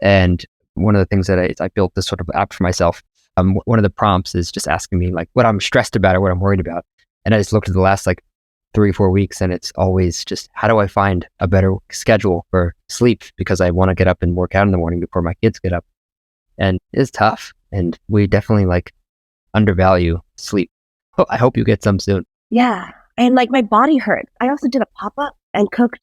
[SPEAKER 1] And one of the things that I built this sort of app for myself. One of the prompts is just asking me like what I'm stressed about or what I'm worried about. And I just looked at the last like 3-4 weeks and it's always just how do I find a better schedule for sleep because I want to get up and work out in the morning before my kids get up. And it's tough. And we definitely like undervalue sleep. I hope you get some soon.
[SPEAKER 3] Yeah. And like my body hurt. I also did a pop-up and cooked.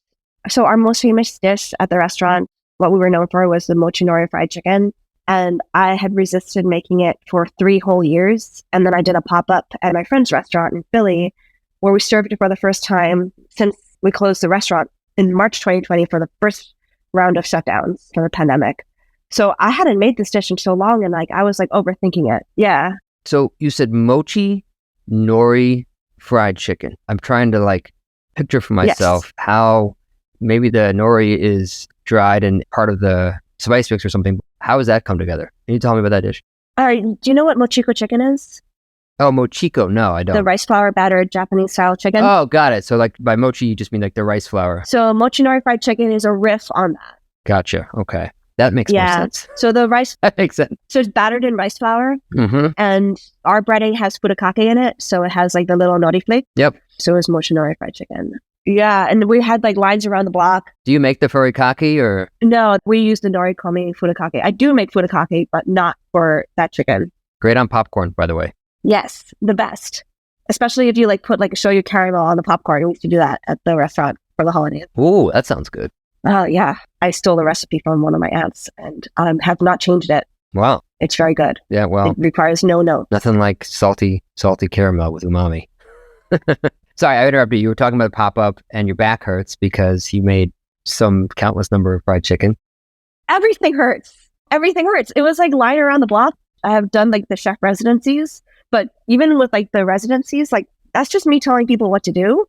[SPEAKER 3] So our most famous dish at the restaurant, what we were known for was the mochi nori fried chicken. And I had resisted making it for 3 whole years. And then I did a pop-up at my friend's restaurant in Philly where we served it for the first time since we closed the restaurant in March 2020 for the first round of shutdowns for the pandemic. So I hadn't made this dish in so long and like I was like overthinking it. Yeah.
[SPEAKER 1] So you said mochi nori fried chicken. I'm trying to like picture for myself how maybe the nori is dried and part of the spice mix or something. How does that come together? Can you tell me about that dish?
[SPEAKER 3] All right. Do you know what mochiko chicken is?
[SPEAKER 1] Oh, mochiko. No, I don't.
[SPEAKER 3] The rice flour battered Japanese style chicken.
[SPEAKER 1] Oh, got it. So like by mochi, you just mean like the rice flour.
[SPEAKER 3] So mochi nori fried chicken is a riff on that.
[SPEAKER 1] Gotcha. Okay. That makes more sense.
[SPEAKER 3] So the rice...
[SPEAKER 1] That makes sense.
[SPEAKER 3] So it's battered in rice flour.
[SPEAKER 1] Mm-hmm.
[SPEAKER 3] And our breading has furikake in it. So it has like the little nori flake.
[SPEAKER 1] Yep.
[SPEAKER 3] So it's mochi nori fried chicken. Yeah, and we had like lines around the block.
[SPEAKER 1] Do you make the furikake or?
[SPEAKER 3] No, we use the norikomi furikake. I do make furikake, but not for that chicken.
[SPEAKER 1] Great on popcorn, by the way.
[SPEAKER 3] Yes, the best. Especially if you like put like a shoyu caramel on the popcorn. We used to do that at the restaurant for the holidays.
[SPEAKER 1] Ooh, that sounds good.
[SPEAKER 3] Oh, yeah. I stole the recipe from one of my aunts and have not changed it.
[SPEAKER 1] Wow.
[SPEAKER 3] It's very good.
[SPEAKER 1] Yeah, well.
[SPEAKER 3] It requires no note.
[SPEAKER 1] Nothing like salty caramel with umami. Sorry, I interrupted you. You were talking about the pop-up and your back hurts because you made some countless number of fried chicken.
[SPEAKER 3] Everything hurts. Everything hurts. It was like lying around the block. I have done like the chef residencies, but even with like the residencies, like that's just me telling people what to do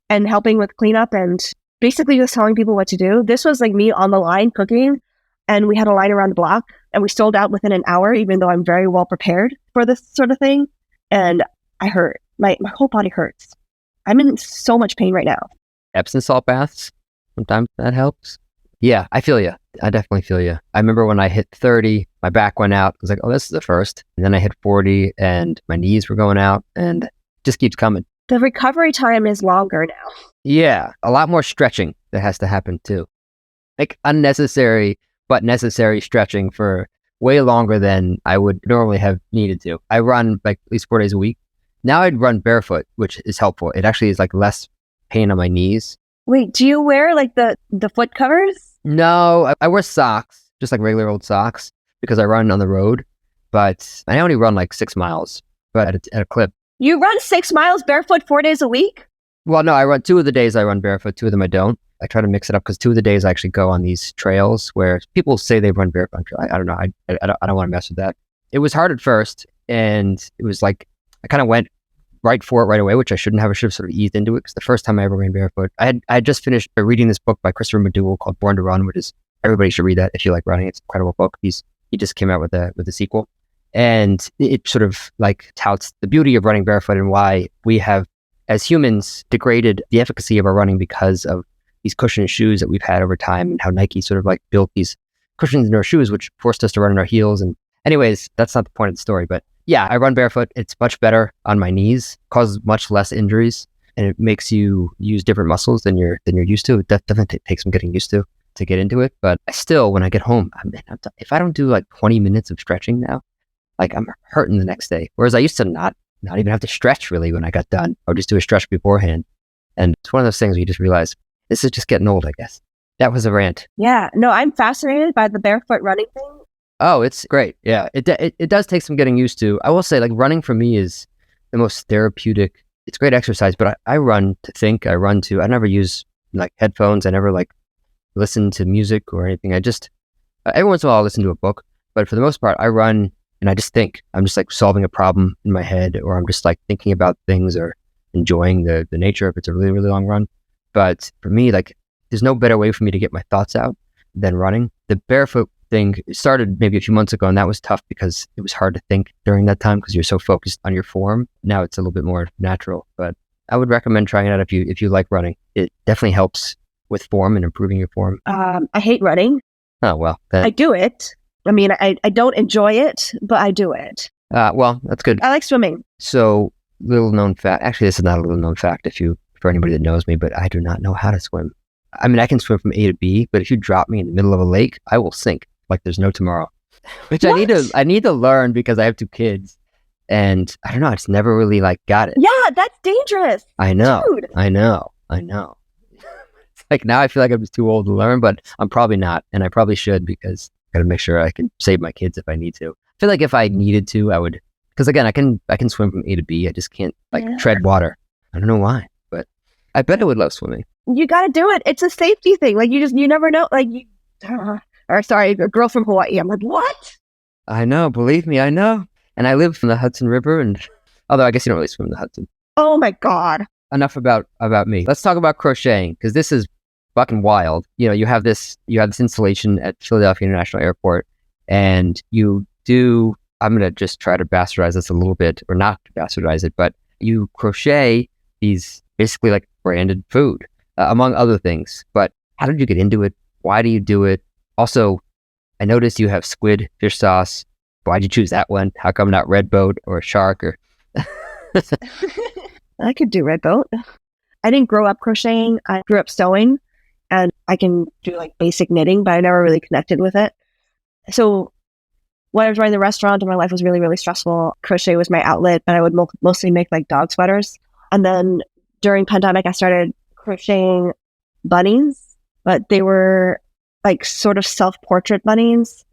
[SPEAKER 3] and helping with cleanup and basically just telling people what to do. This was like me on the line cooking, and we had a line around the block and we sold out within an hour, even though I'm very well prepared for this sort of thing. And I hurt. My whole body hurts. I'm in so much pain right now.
[SPEAKER 1] Epsom salt baths, sometimes that helps. Yeah, I feel you. I definitely feel you. I remember when I hit 30, my back went out. I was like, oh, this is the first. And then I hit 40 and my knees were going out and it just keeps coming.
[SPEAKER 3] The recovery time is longer now.
[SPEAKER 1] Yeah, a lot more stretching that has to happen too. Like unnecessary, but necessary stretching for way longer than I would normally have needed to. I run like at least 4 days a week. Now I'd run barefoot, which is helpful. It actually is like less pain on my knees.
[SPEAKER 3] Wait, do you wear like the foot covers?
[SPEAKER 1] No, I wear socks, just like regular old socks, because I run on the road. But I only run like 6 miles, but at a clip.
[SPEAKER 3] You run 6 miles barefoot 4 days a week?
[SPEAKER 1] Well, no, I run 2 of the days I run barefoot, 2 of them I don't. I try to mix it up because 2 of the days I actually go on these trails where people say they run barefoot. I don't know. I don't want to mess with that. It was hard at first, and it was like I kind of went right for it right away, which I shouldn't have. I should have sort of eased into it because the first time I ever ran barefoot, I had just finished reading this book by Christopher McDougall called Born to Run, which is everybody should read that if you like running. It's an incredible book. He just came out with a sequel, and it sort of like touts the beauty of running barefoot and why we have, as humans, degraded the efficacy of our running because of these cushioned shoes that we've had over time, and how Nike sort of like built these cushions in our shoes, which forced us to run in our heels. And anyways, that's not the point of the story, but yeah, I run barefoot. It's much better on my knees, causes much less injuries, and it makes you use different muscles than you're used to. It definitely takes some getting used to get into it. But I still, when I get home, if I don't do like 20 minutes of stretching now, like I'm hurting the next day. Whereas I used to not even have to stretch really when I got done. I would just do a stretch beforehand. And it's one of those things where you just realize this is just getting old, I guess. That was a rant.
[SPEAKER 3] Yeah, no, I'm fascinated by the barefoot running thing.
[SPEAKER 1] Oh, it's great. Yeah, it does take some getting used to. I will say, like, running for me is the most therapeutic. It's great exercise, but I run to think. I never use like headphones. I never like listen to music or anything. I just, every once in a while I'll listen to a book, but for the most part I run and I just think. I'm just like solving a problem in my head, or I'm just like thinking about things or enjoying the nature if it's a really, really long run. But for me, like, there's no better way for me to get my thoughts out than running. The barefoot thing started maybe a few months ago, and that was tough because it was hard to think during that time because you're so focused on your form. Now it's a little bit more natural, but I would recommend trying it out if you like running. It definitely helps with form and improving your form.
[SPEAKER 3] I hate running.
[SPEAKER 1] Oh, well.
[SPEAKER 3] I do it. I mean, I don't enjoy it, but I do it.
[SPEAKER 1] Well, that's good.
[SPEAKER 3] I like swimming.
[SPEAKER 1] So, little known fact. Actually, this is not a little known fact for anybody that knows me, but I do not know how to swim. I mean, I can swim from A to B, but if you drop me in the middle of a lake, I will sink like there's no tomorrow. Which
[SPEAKER 3] What?
[SPEAKER 1] I need to learn because I have 2 kids, and I don't know. I just never really like got it.
[SPEAKER 3] Yeah, that's dangerous.
[SPEAKER 1] I know.
[SPEAKER 3] Dude.
[SPEAKER 1] I know. It's like now I feel like I'm just too old to learn, but I'm probably not, and I probably should because I got to make sure I can save my kids if I need to. I feel like if I needed to, I would. Because again, I can swim from A to B. I just can't tread water. I don't know why, but I bet I would love swimming.
[SPEAKER 3] You got to do it. It's a safety thing. Like you never know. Like or sorry, a girl from Hawaii. I'm like, what?
[SPEAKER 1] I know. Believe me, I know. And I live from the Hudson River, and although I guess you don't really swim in the Hudson.
[SPEAKER 3] Oh my God.
[SPEAKER 1] Enough about me. Let's talk about crocheting because this is fucking wild. You know, you have this installation at Philadelphia International Airport, and you do. I'm gonna just try to bastardize this a little bit, or not bastardize it, but you crochet these basically like branded food, among other things. But how did you get into it? Why do you do it? Also, I noticed you have squid fish sauce. Why'd you choose that one? How come not red boat or shark or?
[SPEAKER 3] I could do red boat. I didn't grow up crocheting. I grew up sewing, and I can do like basic knitting, but I never really connected with it. So when I was running the restaurant and my life was really, really stressful, crochet was my outlet, but I would mostly make like dog sweaters. And then during pandemic, I started crocheting bunnies, but they were like sort of self-portrait bunnies.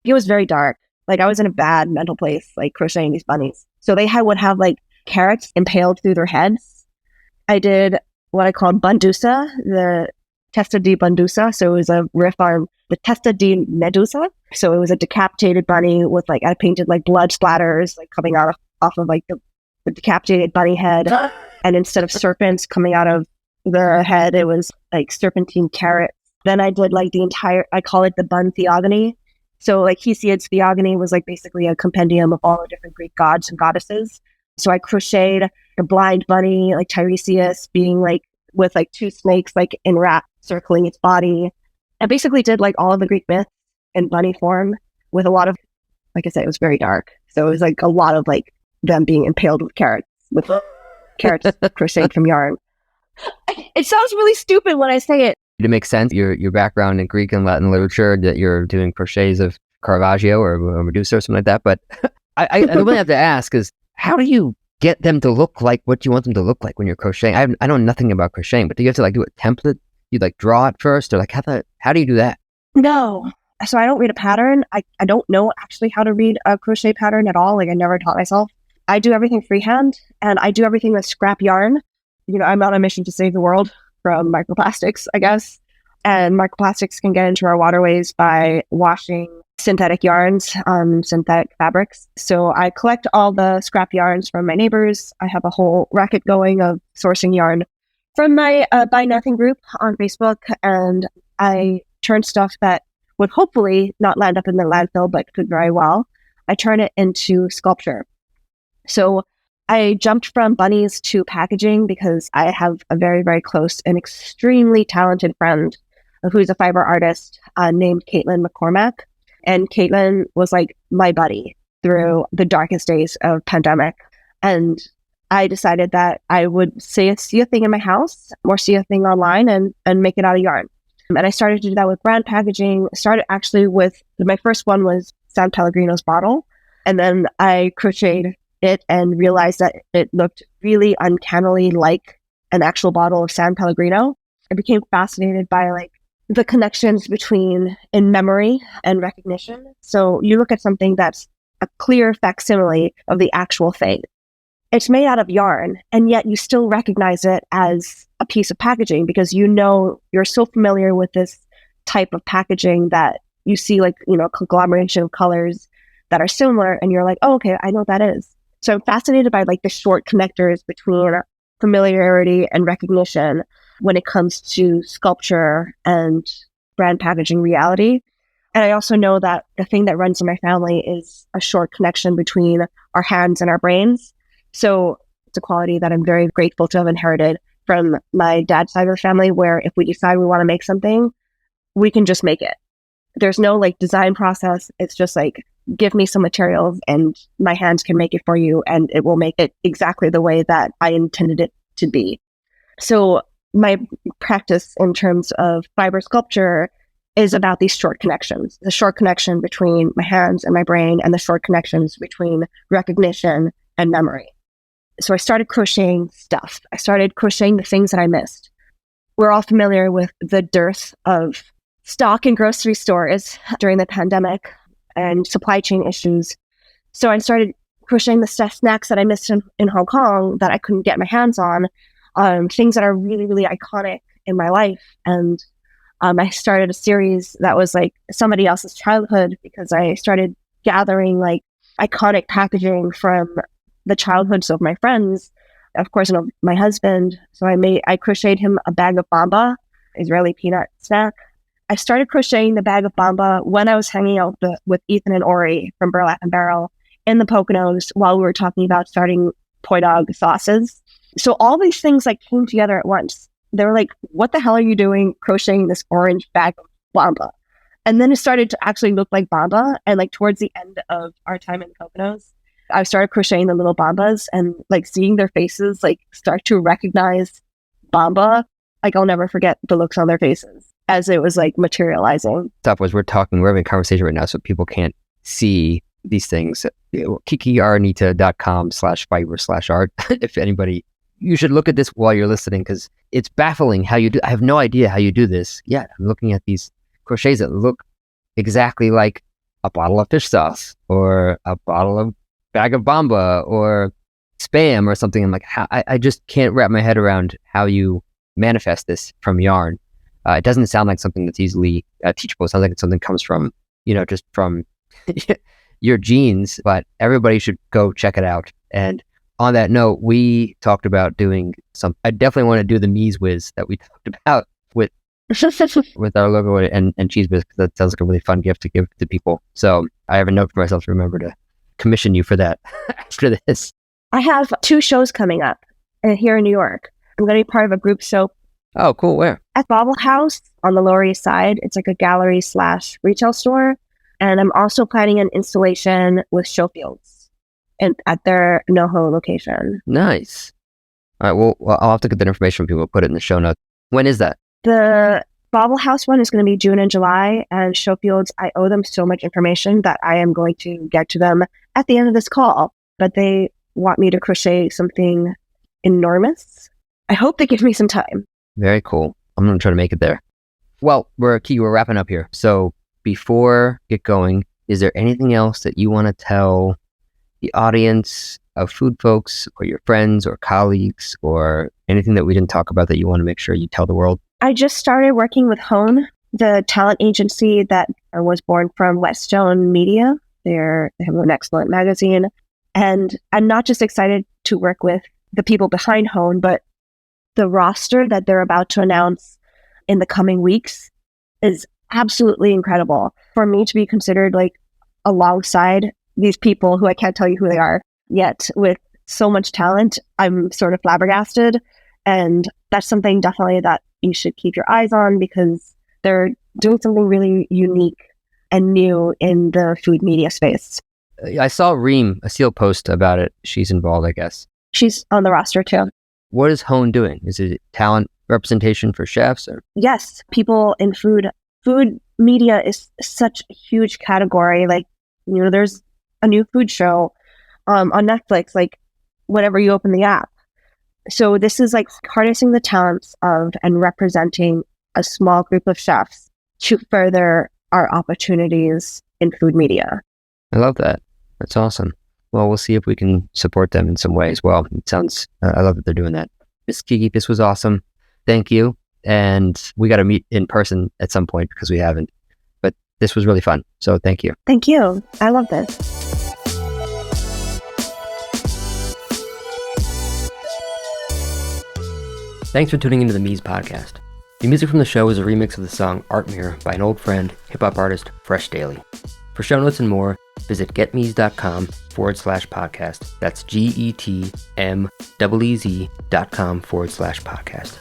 [SPEAKER 3] It was very dark. Like I was in a bad mental place, like crocheting these bunnies. So they would have like carrots impaled through their heads. I did what I called bundusa, the testa di bundusa. So it was a riff on the testa di medusa. So it was a decapitated bunny with like, I painted like blood splatters like coming out off of like the decapitated bunny head. And instead of serpents coming out of their head, it was like serpentine carrots. Then I did like I call it the bun theogony. So like Hesiod's theogony was like basically a compendium of all the different Greek gods and goddesses. So I crocheted a blind bunny, like Tiresias being like with like two snakes like in wrap circling its body. I basically did like all of the Greek myths in bunny form with a lot of, like I said, it was very dark. So it was like a lot of like them being impaled with carrots crocheted from yarn. It sounds really stupid when I say it.
[SPEAKER 1] It makes sense. Your background in Greek and Latin literature, that you're doing crochets of Caravaggio or Medusa or something like that. But I really have to ask is, how do you get them to look like what you want them to look like when you're crocheting? I know nothing about crocheting, but do you have to like do a template? You like draw it first, or like how do you do that?
[SPEAKER 3] No. So I don't read a pattern. I don't know actually how to read a crochet pattern at all. Like I never taught myself. I do everything freehand, and I do everything with scrap yarn. You know, I'm on a mission to save the world from microplastics, I guess. And microplastics can get into our waterways by washing synthetic yarns, synthetic fabrics. So I collect all the scrap yarns from my neighbors. I have a whole racket going of sourcing yarn from my Buy Nothing group on Facebook. And I turn stuff that would hopefully not land up in the landfill, but could very well. I turn it into sculpture. So I jumped from bunnies to packaging because I have a very, very close and extremely talented friend who's a fiber artist named Caitlin McCormack. And Caitlin was like my buddy through the darkest days of pandemic. And I decided that I would see a thing in my house or see a thing online and make it out of yarn. And I started to do that with brand packaging. Started actually with, my first one was San Pellegrino's bottle. And then I crocheted it and realized that it looked really uncannily like an actual bottle of San Pellegrino. I became fascinated by like the connections between in memory and recognition. So you look at something that's a clear facsimile of the actual thing. It's made out of yarn, and yet you still recognize it as a piece of packaging because you know you're so familiar with this type of packaging that you see like, you know, conglomeration of colors that are similar, and you're like, oh, okay, I know what that is. So I'm fascinated by like the short connectors between familiarity and recognition when it comes to sculpture and brand packaging reality. And I also know that the thing that runs in my family is a short connection between our hands and our brains. So it's a quality that I'm very grateful to have inherited from my dad's side of the family, where if we decide we want to make something, we can just make it. There's no like design process. It's just like, give me some materials and my hands can make it for you, and it will make it exactly the way that I intended it to be. So my practice in terms of fiber sculpture is about these short connections, the short connection between my hands and my brain, and the short connections between recognition and memory. So I started crocheting stuff. I started crocheting the things that I missed. We're all familiar with the dearth of stock in grocery stores during the pandemic and supply chain issues. So I started crocheting the snacks that I missed in Hong Kong that I couldn't get my hands on, things that are really, really iconic in my life. And I started a series that was like somebody else's childhood, because I started gathering like iconic packaging from the childhoods of my friends. Of course, you know, my husband. So I crocheted him a bag of bamba, Israeli peanut snack. I started crocheting the bag of bamba when I was hanging out with Ethan and Ori from Burlap and Barrel in the Poconos while we were talking about starting Poi Dog sauces. So all these things like came together at once. They were like, what the hell are you doing crocheting this orange bag of bamba? And then it started to actually look like bamba. And like towards the end of our time in the Poconos, I started crocheting the little bambas and like seeing their faces like start to recognize bamba, like I'll never forget the looks on their faces as it was like materializing.
[SPEAKER 1] Stuff was we're having a conversation right now, so people can't see these things. KikiAranita.com/fiber/art. If anybody, you should look at this while you're listening because it's baffling how you do. I have no idea how you do this yet. I'm looking at these crochets that look exactly like a bottle of fish sauce or a bag of bamba or Spam or something. I'm like, I just can't wrap my head around how you manifest this from yarn. It doesn't sound like something that's easily teachable. It sounds like it's something that comes from, just from your genes, but everybody should go check it out. And on that note, we talked about doing I definitely want to do the Mies Whiz that we talked about with our logo and Cheese Whiz, because that sounds like a really fun gift to give to people. So I have a note for myself to remember to commission you for that after this.
[SPEAKER 3] I have 2 shows coming up here in New York. I'm going to be part of a group show.
[SPEAKER 1] Oh, cool. Where?
[SPEAKER 3] At Bobble House on the Lower East Side. It's like a gallery/retail store. And I'm also planning an installation with Showfields and at their NoHo location.
[SPEAKER 1] Nice. All right. Well, I'll have to get that information from people, put it in the show notes. When is that?
[SPEAKER 3] The Bobble House one is going to be June and July, and Showfields, I owe them so much information that I am going to get to them at the end of this call. But they want me to crochet something enormous. I hope they give me some time.
[SPEAKER 1] Very cool. I'm going to try to make it there. Well, we're wrapping up here. So before we get going, is there anything else that you want to tell the audience of food folks or your friends or colleagues or anything that we didn't talk about that you want to make sure you tell the world?
[SPEAKER 3] I just started working with Hone, the talent agency that was born from Whetstone Media. They have an excellent magazine. And I'm not just excited to work with the people behind Hone, but the roster that they're about to announce in the coming weeks is absolutely incredible. For me to be considered like alongside these people who I can't tell you who they are yet with so much talent, I'm sort of flabbergasted. And that's something definitely that you should keep your eyes on because they're doing something really unique and new in the food media space.
[SPEAKER 1] I saw Reem, a Seal post about it. She's involved, I guess.
[SPEAKER 3] She's on the roster too.
[SPEAKER 1] What is Hone doing? Is it talent representation for chefs? Or?
[SPEAKER 3] Yes, people in food. Food media is such a huge category. Like, there's a new food show on Netflix, like whenever you open the app. So this is like harnessing the talents of and representing a small group of chefs to further our opportunities in food media.
[SPEAKER 1] I love that. That's awesome. Well, we'll see if we can support them in some way as well. It sounds, I love that they're doing that. Miss Kiki, this was awesome. Thank you. And we got to meet in person at some point because we haven't. But this was really fun. So thank you.
[SPEAKER 3] Thank you. I love this.
[SPEAKER 1] Thanks for tuning into the Mies podcast. The music from the show is a remix of the song Art Mirror by an old friend, hip-hop artist Fresh Daily. For show notes and more, visit getmees.com/podcast. That's GETMEEZ.com/podcast.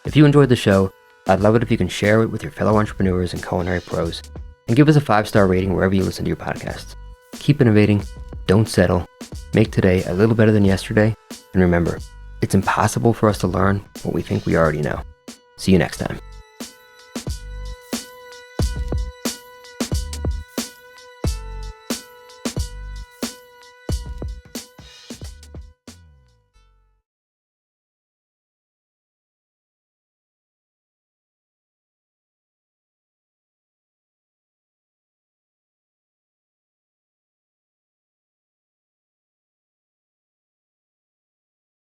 [SPEAKER 1] If you enjoyed the show, I'd love it if you can share it with your fellow entrepreneurs and culinary pros, and give us a 5-star rating wherever you listen to your podcasts. Keep innovating, don't settle, make today a little better than yesterday, and remember, it's impossible for us to learn what we think we already know. See you next time.